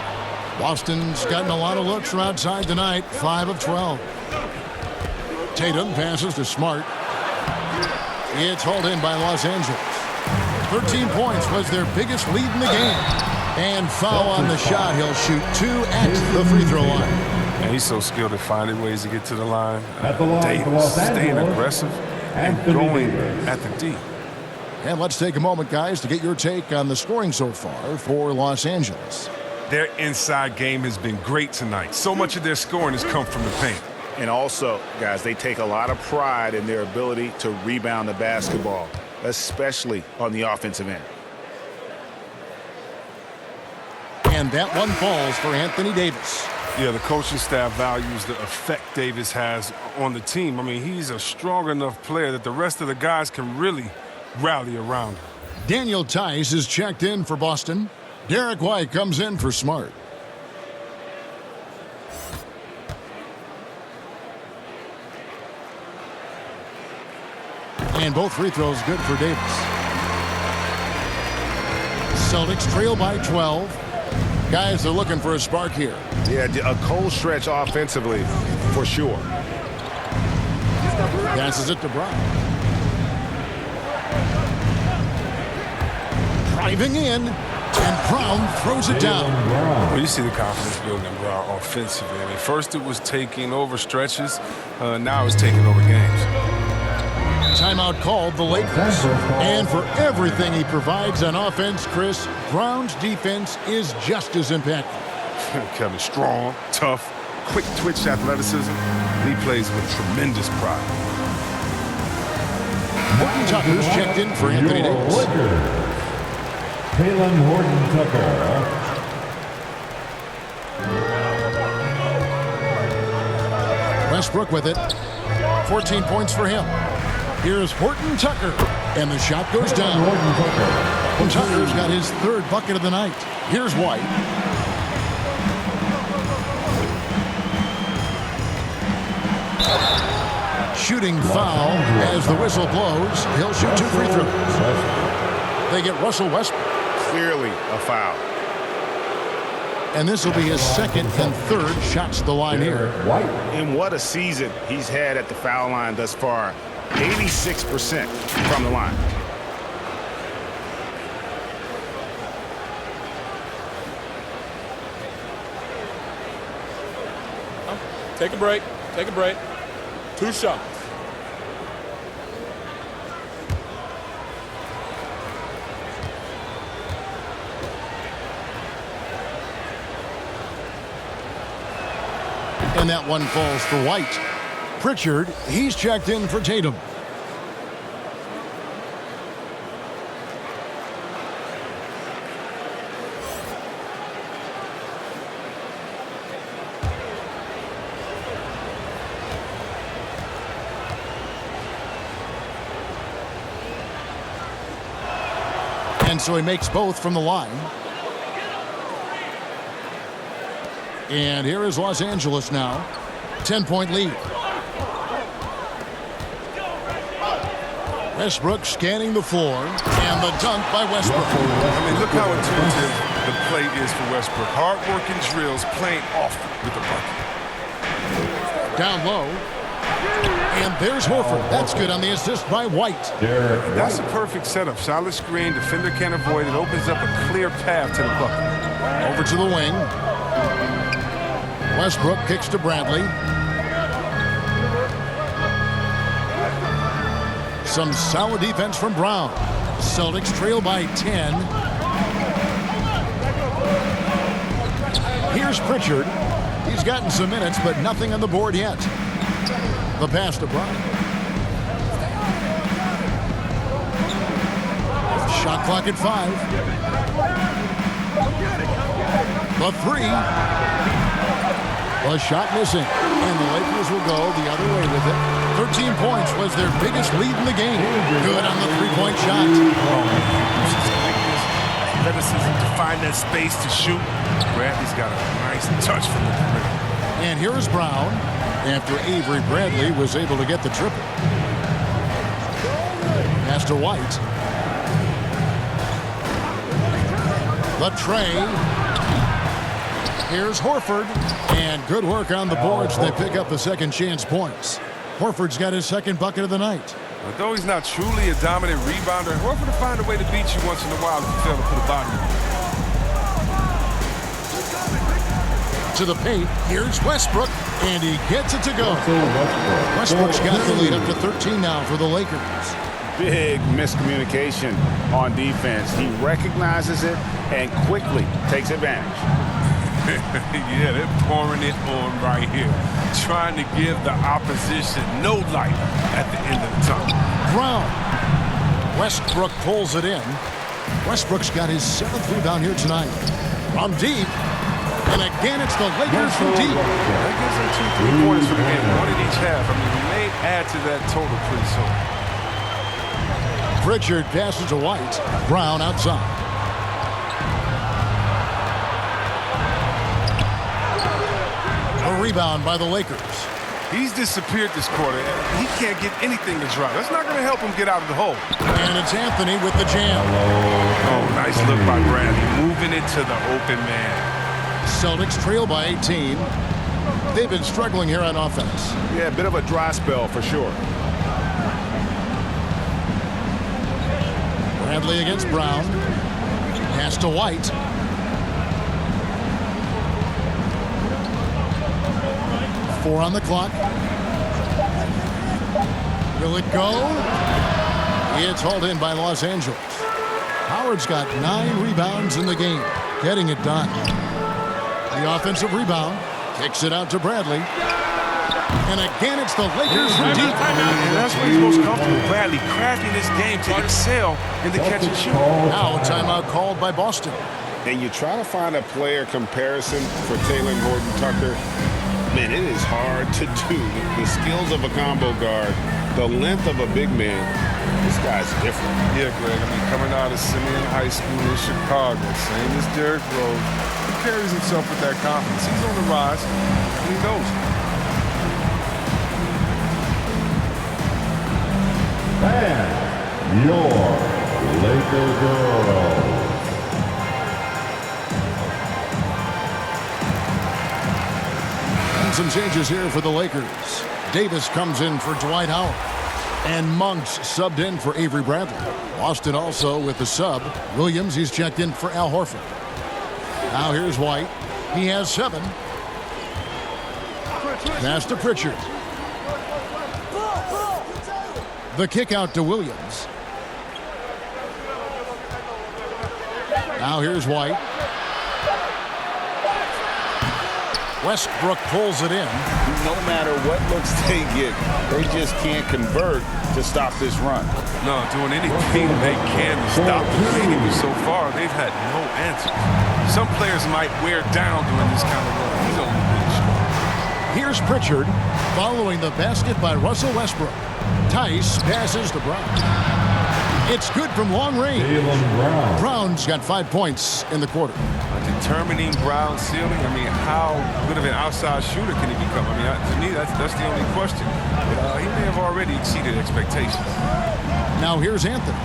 Speaker 2: Boston's gotten a lot of looks from outside tonight, 5 of 12. Tatum passes to Smart. It's hauled in by Los Angeles. 13 points was their biggest lead in the game. And foul on the shot. He'll shoot 2 at the free throw line.
Speaker 5: And he's so skilled at finding ways to get to the line. Davis staying aggressive and going at the D.
Speaker 2: And let's take a moment, guys, to get your take on the scoring so far for Los Angeles.
Speaker 5: Their inside game has been great tonight. So much of their scoring has come from the paint.
Speaker 6: And also, guys, they take a lot of pride in their ability to rebound the basketball, especially on the offensive end.
Speaker 2: And that one falls for Anthony Davis.
Speaker 5: Yeah, the coaching staff values the effect Davis has on the team. I mean, he's a strong enough player that the rest of the guys can really rally around him.
Speaker 2: Daniel Tice is checked in for Boston. Derek White comes in for Smart. And both free throws good for Davis. Celtics trail by 12. Guys, they're looking for a spark here.
Speaker 6: Yeah, a cold stretch offensively, for sure.
Speaker 2: Passes it to Brown. Driving in, and Brown throws it down.
Speaker 5: Well, you see the confidence building in Brown offensively. I mean, first it was taking over stretches. Now it's taking over games.
Speaker 2: Timeout called the Lakers. And for everything he provides on offense, Chris, Brown's defense is just as impactful.
Speaker 5: Kevin, strong, tough, quick twitch athleticism. He plays with tremendous pride.
Speaker 2: Horton Tucker's checked in for Anthony Davis.
Speaker 8: Taylor Horton Tucker.
Speaker 2: Westbrook with it. 14 points for him. Here's Horton Tucker. And the shot goes down. Tucker's got his third bucket of the night. Here's White. Shooting foul as the whistle blows. He'll shoot 2 free throws. They get Russell Westbrook.
Speaker 6: Clearly a foul.
Speaker 2: And this will be his second and third shots to the line here.
Speaker 6: And what a season he's had at the foul line thus far. 86% from the line.
Speaker 10: Take a break. Take a break. 2 shots.
Speaker 2: And that one falls for White. Pritchard, he's checked in for Tatum. And so he makes both from the line. And here is Los Angeles now. 10-point lead. Westbrook scanning the floor. And the dunk by Westbrook.
Speaker 5: I mean, look how intuitive the play is for Westbrook. Hard-working drills playing off with the bucket.
Speaker 2: Down low. And there's Horford. That's good on the assist by White.
Speaker 5: That's a perfect setup. Solid screen. Defender can't avoid it. Opens up a clear path to the bucket.
Speaker 2: Over to the wing. Westbrook kicks to Bradley. Some solid defense from Brown. Celtics trail by 10. Here's Pritchard. He's gotten some minutes, but nothing on the board yet. The pass to Brown. Shot clock at 5. The 3. A shot missing, and the Lakers will go the other way with it. 13 points was their biggest lead in the game. Good on the three-point shot.
Speaker 5: Athleticism to find that space to shoot. Bradley's got a nice touch from the perimeter.
Speaker 2: And here is Brown after Avery Bradley was able to get the triple. Pass to White. The tray. Here's Horford, and good work on the boards. They pick up the second chance points. Horford's got his second bucket of the night.
Speaker 5: Although he's not truly a dominant rebounder, Horford will find a way to beat you once in a while if you fail to put a body on.
Speaker 2: To the paint, here's Westbrook, and he gets it to go. Westbrook's got the lead up to 13 now for the Lakers.
Speaker 6: Big miscommunication on defense. He recognizes it and quickly takes advantage.
Speaker 5: Yeah, they're pouring it on right here. Trying to give the opposition no light at the end of the tunnel.
Speaker 2: Brown. Westbrook pulls it in. Westbrook's got his 7th rebound here tonight. From deep. And again, it's the Lakers from deep.
Speaker 5: That gives them 2 3-pointers for the game. 1 in each half. I mean, we may add to that total pretty soon.
Speaker 2: Pritchard passes to White. Brown outside. A rebound by the Lakers.
Speaker 5: He's disappeared this quarter. He can't get anything to drop. That's not going to help him get out of the hole.
Speaker 2: And it's Anthony with the jam.
Speaker 5: Oh, nice look by Bradley. Moving it to the open man.
Speaker 2: Celtics trail by 18. They've been struggling here on offense.
Speaker 6: Yeah, a bit of a dry spell for sure.
Speaker 2: Bradley against Brown. Pass to White. Four on the clock. Will it go? It's hauled in by Los Angeles. Howard's got 9 rebounds in the game. Getting it done. The offensive rebound. Kicks it out to Bradley. And again, it's the Lakers from deep.
Speaker 5: And that's where he's most comfortable. Bradley crafting this game to excel in the catch and shoot.
Speaker 2: Now a timeout called by Boston.
Speaker 6: And you try to find a player comparison for Taylor Horton-Tucker. Man, it is hard to do. The skills of a combo guard, the length of a big man, This guy's different.
Speaker 5: Yeah, Greg. I mean, coming out of Simeon High School in Chicago, same as Derrick Rose, he carries himself with that confidence. He's on the rise, and he knows it.
Speaker 8: And your Laker girls.
Speaker 2: And some changes here for the Lakers. Davis comes in for Dwight Howard. And Monk's subbed in for Avery Bradley. Austin also with the sub. Williams, he's checked in for Al Horford. Now here's White. He has 7. Pass to Pritchard. The kick out to Williams. Now here's White. Westbrook pulls it in.
Speaker 6: No matter what looks they get, they just can't convert to stop this run.
Speaker 5: No, doing anything they can to stop the lead. So far, they've had no answers. Some players might wear down during this kind of run. He's only really strong.
Speaker 2: Here's Pritchard following the basket by Russell Westbrook. Tice passes to Brown. It's good from long range. Brown's got 5 points in the quarter.
Speaker 5: Determining Brown's ceiling, I mean, how good of an outside shooter can he become? I mean, to me, that's the only question. He may have already exceeded expectations.
Speaker 2: Now here's Anthony.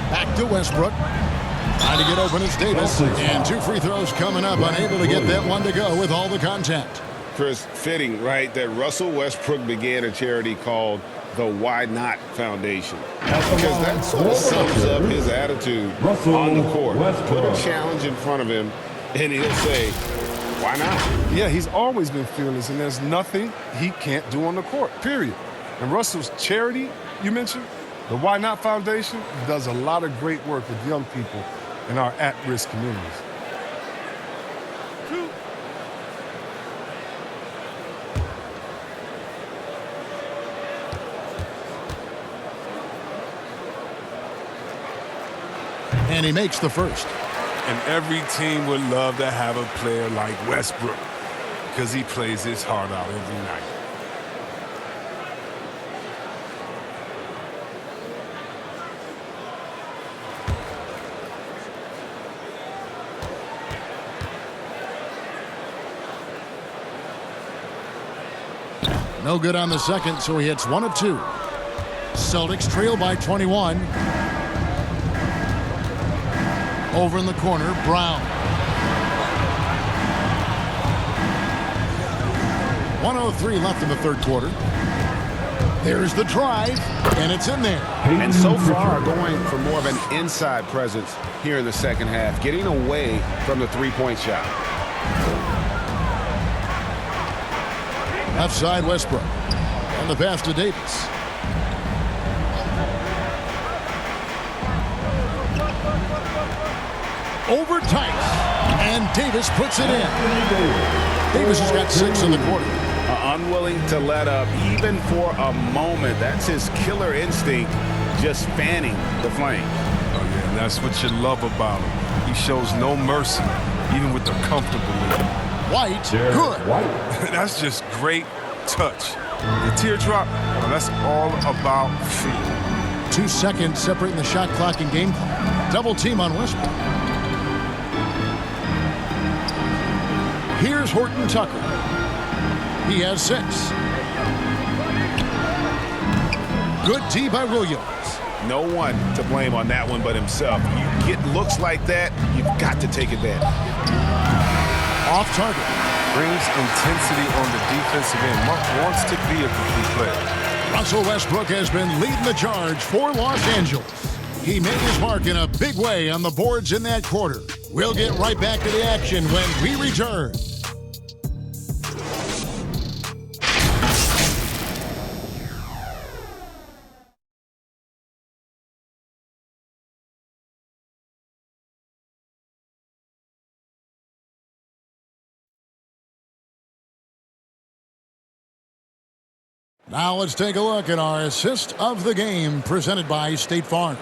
Speaker 2: Back to Westbrook. Trying to get open is Davis. And 2 free throws coming up. Unable to get that one to go with all the contact.
Speaker 6: Chris, fitting, right, that Russell Westbrook began a charity called the Why Not Foundation. Because that sort of sums up his attitude on the court. Put a challenge in front of him, and he'll say, why not?
Speaker 5: Yeah, he's always been fearless, and there's nothing he can't do on the court, period. And Russell's charity, you mentioned, the Why Not Foundation, does a lot of great work with young people in our at-risk communities.
Speaker 2: And he makes the first.
Speaker 5: And every team would love to have a player like Westbrook because he plays his heart out every night.
Speaker 2: No good on the second, so he hits 1 of 2. Celtics trail by 21. Over in the corner, Brown. 1:03 left in the third quarter. There's the drive, and it's in there.
Speaker 6: And so far, going for more of an inside presence here in the second half, getting away from the three-point shot.
Speaker 2: Left side, Westbrook. And the pass to Davis. Over Tice, and Davis puts it in. Davis has got 6 in the quarter.
Speaker 6: Unwilling to let up even for a moment. That's his killer instinct, just fanning the flames.
Speaker 5: Oh, yeah, and that's what you love about him. He shows no mercy, even with the comfortable lead.
Speaker 2: White, good.
Speaker 5: That's just great touch. The teardrop, well, that's all about feel.
Speaker 2: 2 seconds separating the shot clock and game clock. Double team on Westbrook. Here's Horton Tucker. He has 6. Good D by Williams.
Speaker 6: No one to blame on that one but himself. You get looks like that, you've got to take advantage.
Speaker 2: Off target.
Speaker 5: Brings intensity on the defensive end. Mark wants to be a complete player.
Speaker 2: Russell Westbrook has been leading the charge for Los Angeles. He made his mark in a big way on the boards in that quarter. We'll get right back to the action when we return. Now let's take a look at our assist of the game presented by State Farm.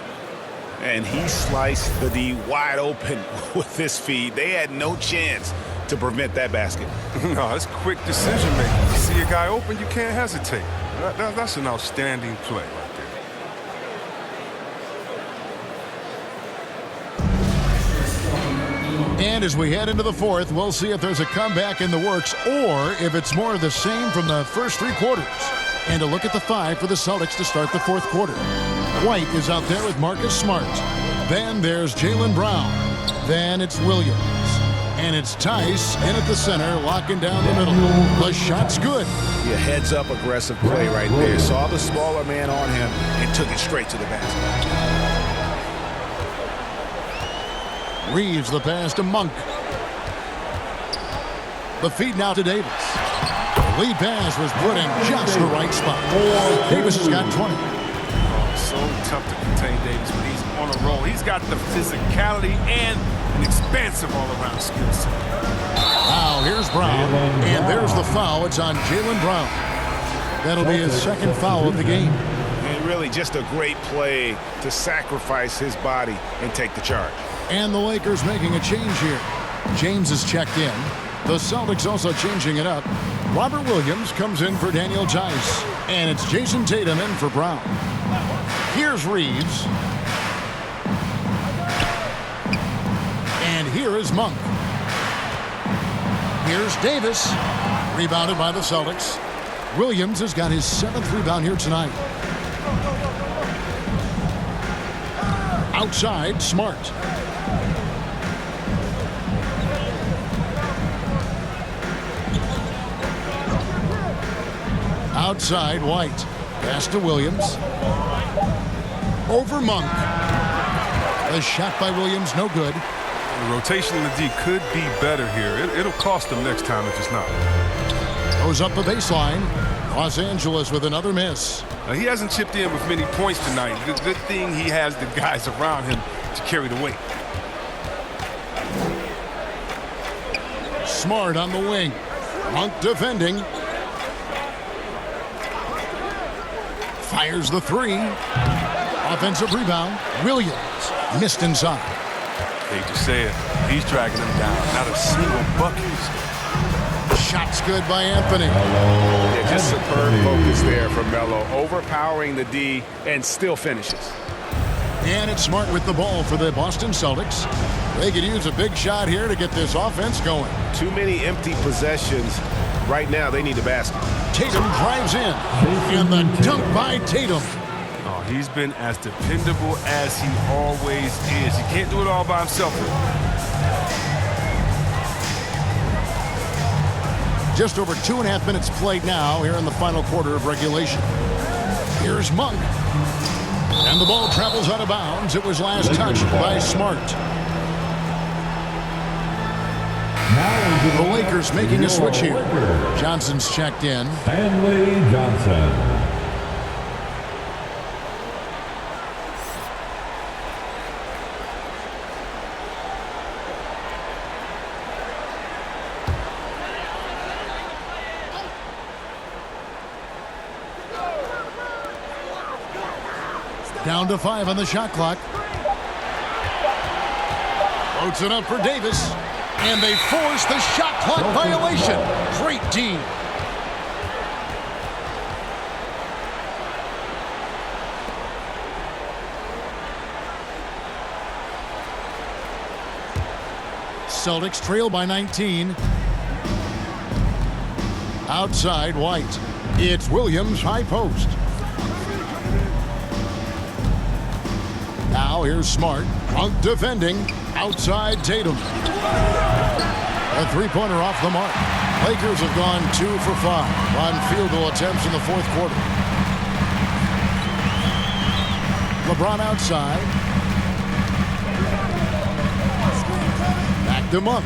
Speaker 6: And he sliced the D wide open with this feed. They had no chance to prevent that basket.
Speaker 5: No, it's quick decision making. You see a guy open, you can't hesitate. That's an outstanding play.
Speaker 2: And as we head into the fourth, we'll see if there's a comeback in the works or if it's more of the same from the first three quarters. And a look at the five for the Celtics to start the fourth quarter. White is out there with Marcus Smart. Then there's Jaylen Brown. Then it's Williams. And it's Tice in at the center, locking down the middle. The shot's good.
Speaker 6: Yeah, heads-up aggressive play right there. Saw the smaller man on him and took it straight to the basket.
Speaker 2: Reeves the pass to Monk. The feed now to Davis. The lead pass was put in just the right spot. Davis has got 20.
Speaker 5: So tough to contain Davis, but he's on a roll. He's got the physicality and an expansive all-around skill set.
Speaker 2: Now here's Brown, and there's the foul. It's on Jaylen Brown. That'll be his second foul of the game.
Speaker 6: And really just a great play to sacrifice his body and take the charge.
Speaker 2: And the Lakers making a change here. James is checked in. The Celtics also changing it up. Robert Williams comes in for Daniel Tice. And it's Jason Tatum in for Brown. Here's Reeves. And here is Monk. Here's Davis. Rebounded by the Celtics. Williams has got his 7th rebound here tonight. Outside, Smart. Outside, White. Pass to Williams. Over Monk. A shot by Williams, no good.
Speaker 5: The rotation in the D could be better here. It'll cost them next time if it's not.
Speaker 2: Goes up the baseline. Los Angeles with another miss.
Speaker 5: He hasn't chipped in with many points tonight. Good thing he has the guys around him to carry the weight.
Speaker 2: Smart on the wing. Monk defending. Fires the three. Offensive rebound. Williams missed inside.
Speaker 5: Hate to say it, he's dragging them down. Not a single bucket.
Speaker 2: Shot's good by Anthony.
Speaker 6: Yeah, just superb focus there from Melo. Overpowering the D and still finishes.
Speaker 2: And it's Smart with the ball for the Boston Celtics. They could use a big shot here to get this offense going.
Speaker 6: Too many empty possessions. Right now, they need a basket.
Speaker 2: Tatum drives in. And the dunk by Tatum.
Speaker 5: Oh, he's been as dependable as he always is. He can't do it all by himself.
Speaker 2: Just over 2.5 minutes played now here in the final quarter of regulation. Here's Monk. And the ball travels out of bounds. It was last touched by Smart. The Lakers making a switch here. Johnson's checked in.
Speaker 8: Stanley Johnson.
Speaker 2: Down to 5 on the shot clock. Floats it up for Davis. And they force the shot clock violation. Great D. Celtics trail by 19. Outside, White. It's Williams, high post. Now here's Smart. Monk defending. Outside Tatum. A three-pointer off the mark. Lakers have gone 2 for 5 on field goal attempts in the fourth quarter. LeBron outside. Back to Monk.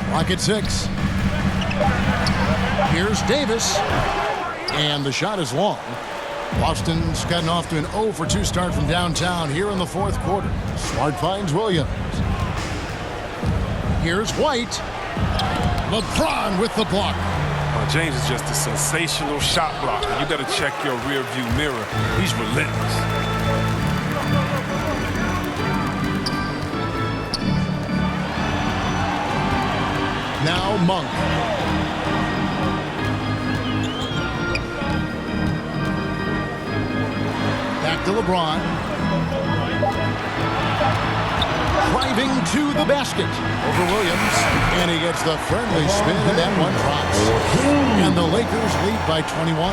Speaker 2: Clock at 6. Here's Davis. And the shot is long. Boston's gotten off to an 0 for 2 start from downtown here in the fourth quarter. Smart finds Williams. Here's White. LeBron with the block.
Speaker 5: James is just a sensational shot blocker. You got to check your rear view mirror. He's relentless.
Speaker 2: Now Monk. Back to LeBron. to the basket over Williams. And he gets the friendly spin, and that one drops. And the Lakers lead by 21.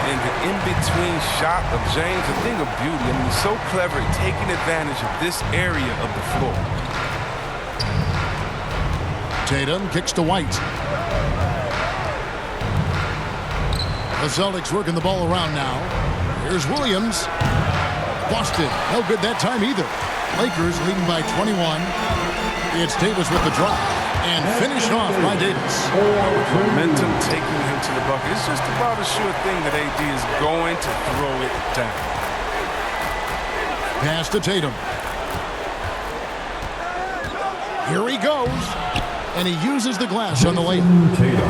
Speaker 5: And the in-between shot of James, a thing of beauty. I mean, he's so clever at taking advantage of this area of the floor.
Speaker 2: Tatum kicks to White. The Celtics working the ball around now. Here's Williams. Boston, no good that time either. Lakers leading by 21. It's Davis with the drop. And finished off by Davis.
Speaker 5: Momentum taking him to the bucket. It's just about a sure thing that AD is going to throw it down.
Speaker 2: Pass to Tatum. Here he goes. And he uses the glass on the layup.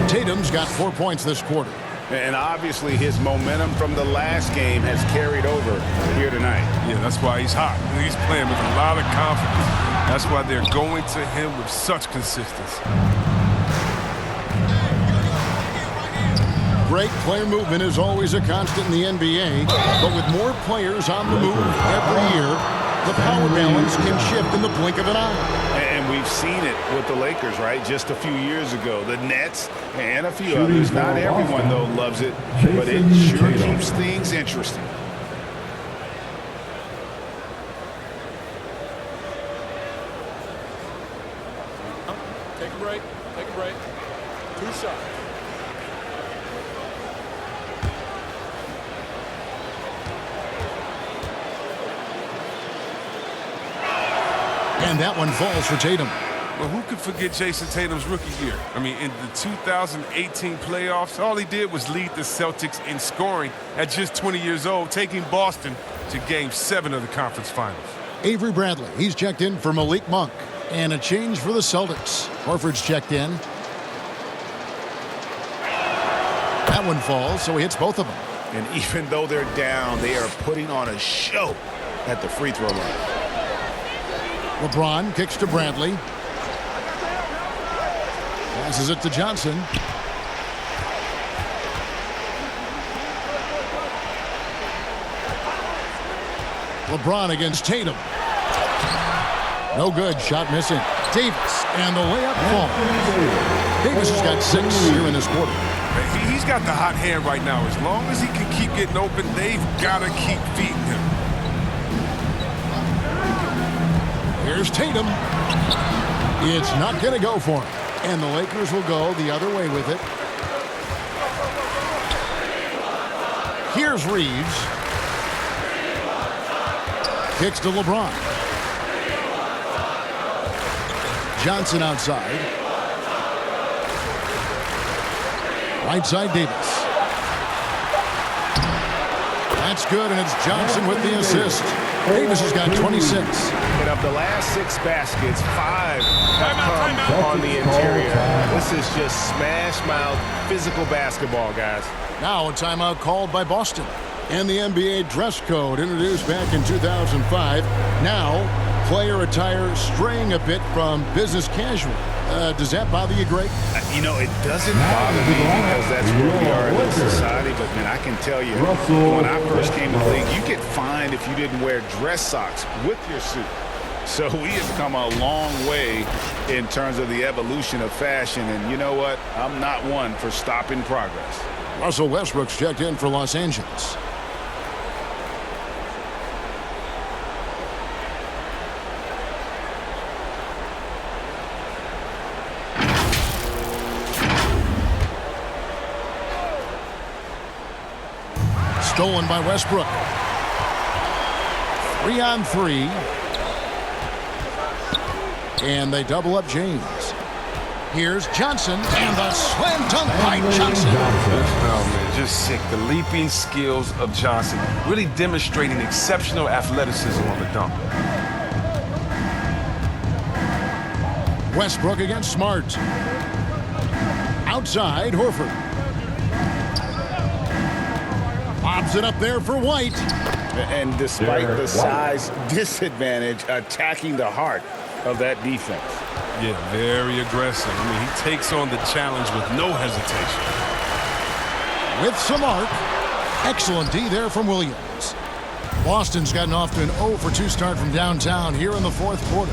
Speaker 2: Tatum's got 4 points this quarter.
Speaker 6: And obviously his momentum from the last game has carried over here tonight.
Speaker 5: Yeah, that's why he's hot. He's playing with a lot of confidence. That's why they're going to him with such consistency.
Speaker 2: Great player movement is always a constant in the NBA, but with more players on the move every year, the power balance can shift in the blink of an eye.
Speaker 6: And we've seen it with the Lakers, right? Just a few years ago. The Nets and a few others. Not everyone, though, loves it, but it sure keeps things interesting.
Speaker 12: Take a break. Take a break. 2 shots.
Speaker 2: And that one falls for Tatum.
Speaker 5: Well, who could forget Jason Tatum's rookie year? I mean, in the 2018 playoffs, all he did was lead the Celtics in scoring at just 20 years old, taking Boston to Game 7 of the conference finals.
Speaker 2: Avery Bradley, he's checked in for Malik Monk. And a change for the Celtics. Horford's checked in. That one falls, so he hits both of them.
Speaker 6: And even though they're down, they are putting on a show at the free throw line.
Speaker 2: LeBron kicks to Bradley. Passes it to Johnson. LeBron against Tatum. No good. Shot missing. Davis. And the layup falls. Davis has got 6 here in this quarter.
Speaker 5: He's got the hot hand right now. As long as he can keep getting open, they've got to keep feeding him.
Speaker 2: Here's Tatum. It's not going to go for him. And the Lakers will go the other way with it. Here's Reeves. Kicks to LeBron. Johnson outside. Right side, Davis. That's good, and it's Johnson with the assist. Davis has got 26.
Speaker 6: And of the last 6 baskets, 5 have come on the interior. This is just smash-mouth physical basketball, guys.
Speaker 2: Now a timeout called by Boston. And the NBA dress code introduced back in 2005. Now, player attire straying a bit from business casual. Does that bother you, Greg?
Speaker 6: You know, it doesn't bother me because that's where we are in this society. But, man, I can tell you, when I first came to the league, you get fined if you didn't wear dress socks with your suit. So we have come a long way in terms of the evolution of fashion. And you know what? I'm not one for stopping progress.
Speaker 2: Russell Westbrook's checked in for Los Angeles. Stolen by Westbrook. 3-on-3. And they double up James. Here's Johnson, and the slam dunk by Johnson.
Speaker 5: Oh, man, just sick. The leaping skills of Johnson, really demonstrating exceptional athleticism on the dunk.
Speaker 2: Westbrook against Smart. Outside, Horford. Bobs it up there for White.
Speaker 6: And despite the size disadvantage, attacking the heart of that defense.
Speaker 5: Yeah, very aggressive. I mean, he takes on the challenge with no hesitation.
Speaker 2: With some arc. Excellent D there from Williams. Boston's gotten off to an 0-for-2 start from downtown here in the 4th quarter.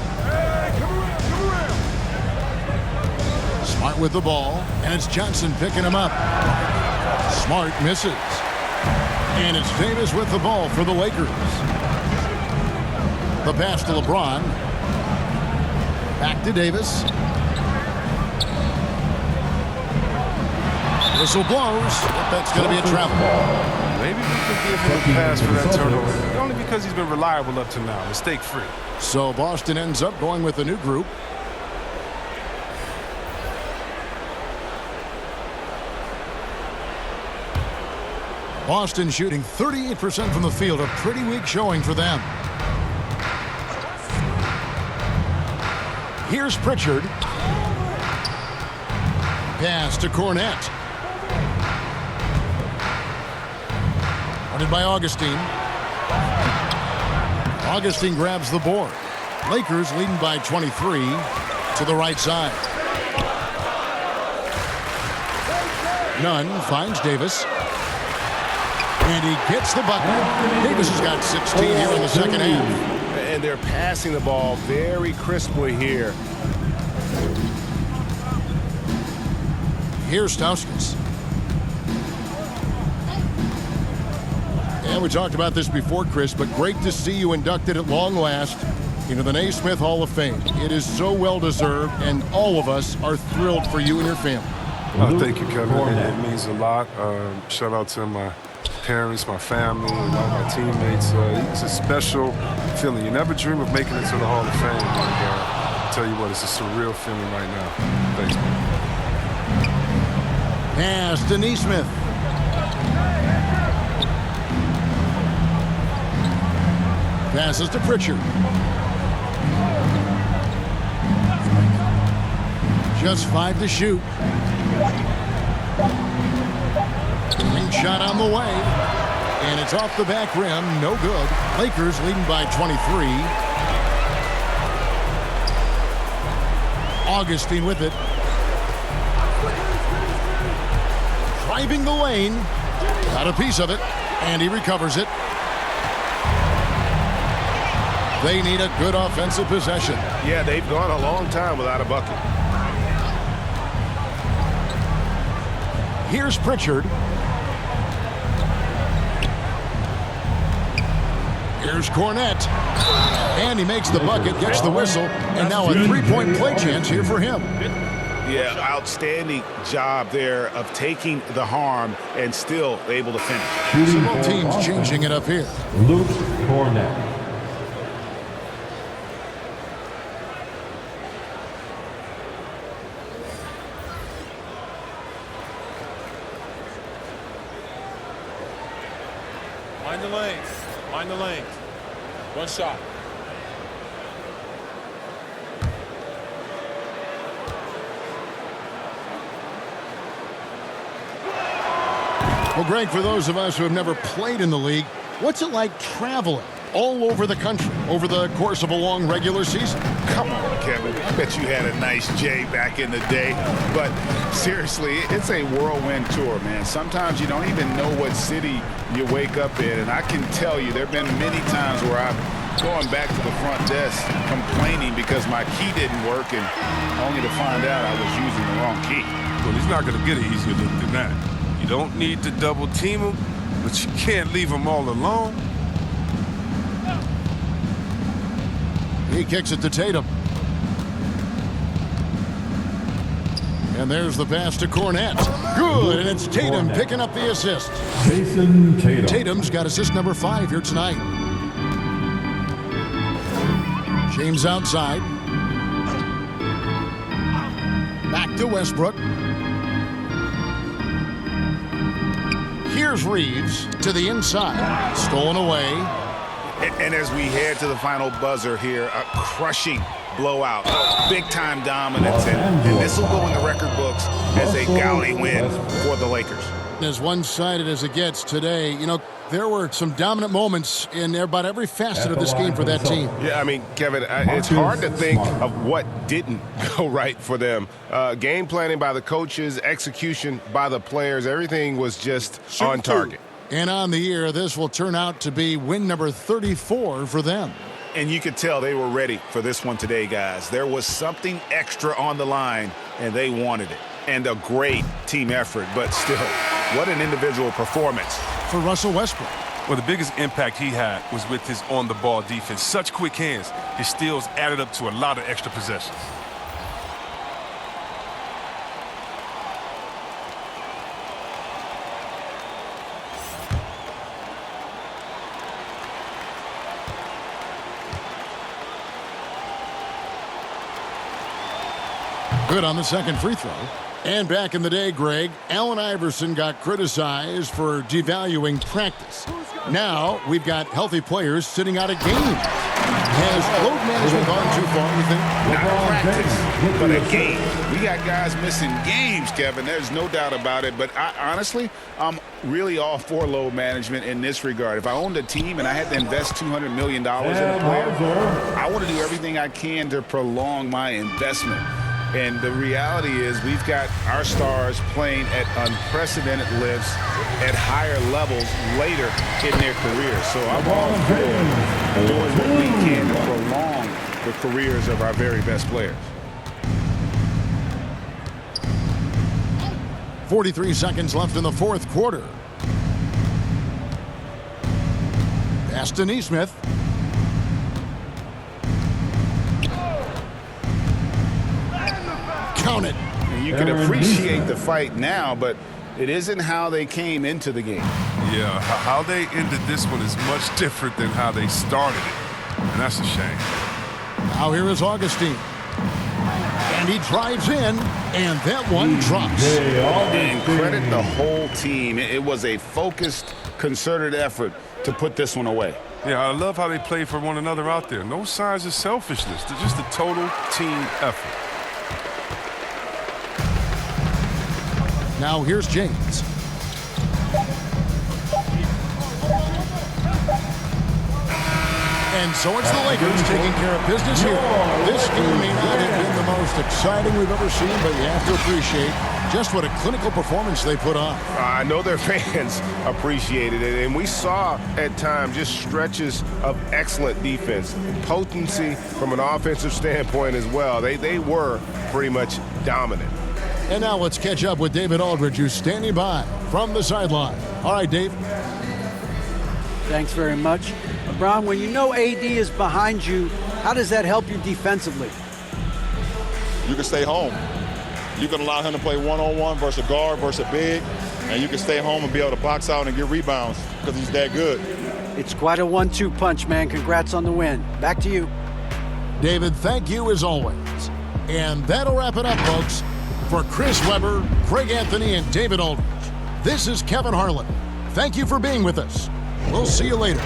Speaker 2: Smart with the ball, and it's Johnson picking him up. Smart misses. And it's Davis with the ball for the Lakers. The pass to LeBron. Back to Davis. Whistle blows. That's going to be a travel ball.
Speaker 5: Maybe we could give him a pass for that turnover. Only because he's been reliable up to now. Mistake-free.
Speaker 2: So Boston ends up going with a new group. Boston shooting 38% from the field. A pretty weak showing for them. Here's Pritchard. Pass to Cornette. Running by Augustine. Augustine grabs the board. Lakers leading by 23 to the right side. Nunn finds Davis. And he gets the bucket. Davis has got 16 here in the second half.
Speaker 6: And they're passing the ball very crisply here.
Speaker 2: Here's Stauskas. And we talked about this before, Chris, but great to see you inducted at long last into the Naismith Hall of Fame. It is so well-deserved, and all of us are thrilled for you and your family.
Speaker 5: Thank you, Kevin. It means a lot. Shout out to my parents, my family, and all my teammates. It's a special feeling. You never dream of making it to the Hall of Fame. And, I'll tell you what, it's a surreal feeling right now. Thanks, man.
Speaker 2: Pass to Naismith. Passes to Pritchard. Just 5 to shoot. Green shot on the way. And it's off the back rim. No good. Lakers leading by 23. Augustine with it. Driving the lane. Got a piece of it. And he recovers it. They need a good offensive possession.
Speaker 6: Yeah, they've gone a long time without a bucket.
Speaker 2: Here's Pritchard. Here's Cornette. And he makes the bucket, gets the whistle, and now a three-point play chance here for him.
Speaker 6: Yeah, outstanding job there of taking the harm and still able to finish.
Speaker 2: So both teams changing it up here.
Speaker 8: Luke Cornette.
Speaker 10: Mind the lanes. Mind the lanes. One shot.
Speaker 2: Well, Greg, for those of us who have never played in the league, what's it like traveling all over the country over the course of a long regular season?
Speaker 6: Come on, Kevin. I bet you had a nice J back in the day. But seriously, it's a whirlwind tour, man. Sometimes you don't even know what city you wake up in. And I can tell you there have been many times where I'm going back to the front desk complaining because my key didn't work, and only to find out I was using the wrong key.
Speaker 5: Well, he's not going to get an easier look than that. You don't need to double team him, but you can't leave him all alone.
Speaker 2: He kicks it to Tatum. And there's the pass to Cornette. Good, and it's Tatum picking up the assist.
Speaker 8: Jason Tatum.
Speaker 2: Tatum's got assist number 5 here tonight. James outside. Back to Westbrook. Here's Reeves to the inside. Stolen away.
Speaker 6: And as we head to the final buzzer here, a crushing blowout, big-time dominance, and this will go in the record books as a gaudy win for the Lakers.
Speaker 2: As one-sided as it gets today, you know, there were some dominant moments in about every facet of this game for that team.
Speaker 6: Yeah, I mean, Kevin, it's hard to think of what didn't go right for them. Game planning by the coaches, execution by the players, everything was just on target.
Speaker 2: And on the year, this will turn out to be win number 34 for them.
Speaker 6: And you could tell they were ready for this one today, guys. There was something extra on the line, and they wanted it. And a great team effort, but still, what an individual performance.
Speaker 2: For Russell Westbrook.
Speaker 5: Well, the biggest impact he had was with his on-the-ball defense. Such quick hands. His steals added up to a lot of extra possessions.
Speaker 2: Good on the second free throw. And back in the day, Greg, Allen Iverson got criticized for devaluing practice. Now we've got healthy players sitting out of games. Has load management gone too far, you think?
Speaker 6: Not practice, but a game. We got guys missing games, Kevin. There's no doubt about it. But honestly, I'm really all for load management in this regard. If I owned a team and I had to invest $200 million in a player, I want to do everything I can to prolong my investment. And the reality is we've got our stars playing at unprecedented lifts at higher levels later in their careers. So I'm all for doing what we can to prolong the careers of our very best players.
Speaker 2: 43 seconds left in the fourth quarter. Pass to Neesmith. Count it.
Speaker 6: And you can appreciate the fight now, but it isn't how they came into the game.
Speaker 5: Yeah, how they ended this one is much different than how they started it. And that's a shame.
Speaker 2: Now here is Augustine. And he drives in, and that one drops.
Speaker 6: And credit the whole team. It was a focused, concerted effort to put this one away.
Speaker 5: Yeah, I love how they play for one another out there. No signs of selfishness. They're just a total team effort.
Speaker 2: Now here's James. And so it's the Lakers taking care of business here. This game may not have been the most exciting we've ever seen, but you have to appreciate just what a clinical performance they put on.
Speaker 14: I know their fans appreciated it, and we saw at times just stretches of excellent defense, potency from an offensive standpoint as well. They were pretty much dominant.
Speaker 2: And now let's catch up with David Aldridge, who's standing by from the sideline. All right, Dave.
Speaker 3: Thanks very much. LeBron, when you know AD is behind you, how does that help you defensively?
Speaker 7: You can stay home. You can allow him to play one-on-one versus a guard versus a big, and you can stay home and be able to box out and get rebounds because he's that good.
Speaker 3: It's quite a 1-2 punch, man. Congrats on the win. Back to you.
Speaker 2: David, thank you as always. And that'll wrap it up, folks. For Chris Webber, Craig Anthony, and David Aldridge, this is Kevin Harlan. Thank you for being with us. We'll see you later.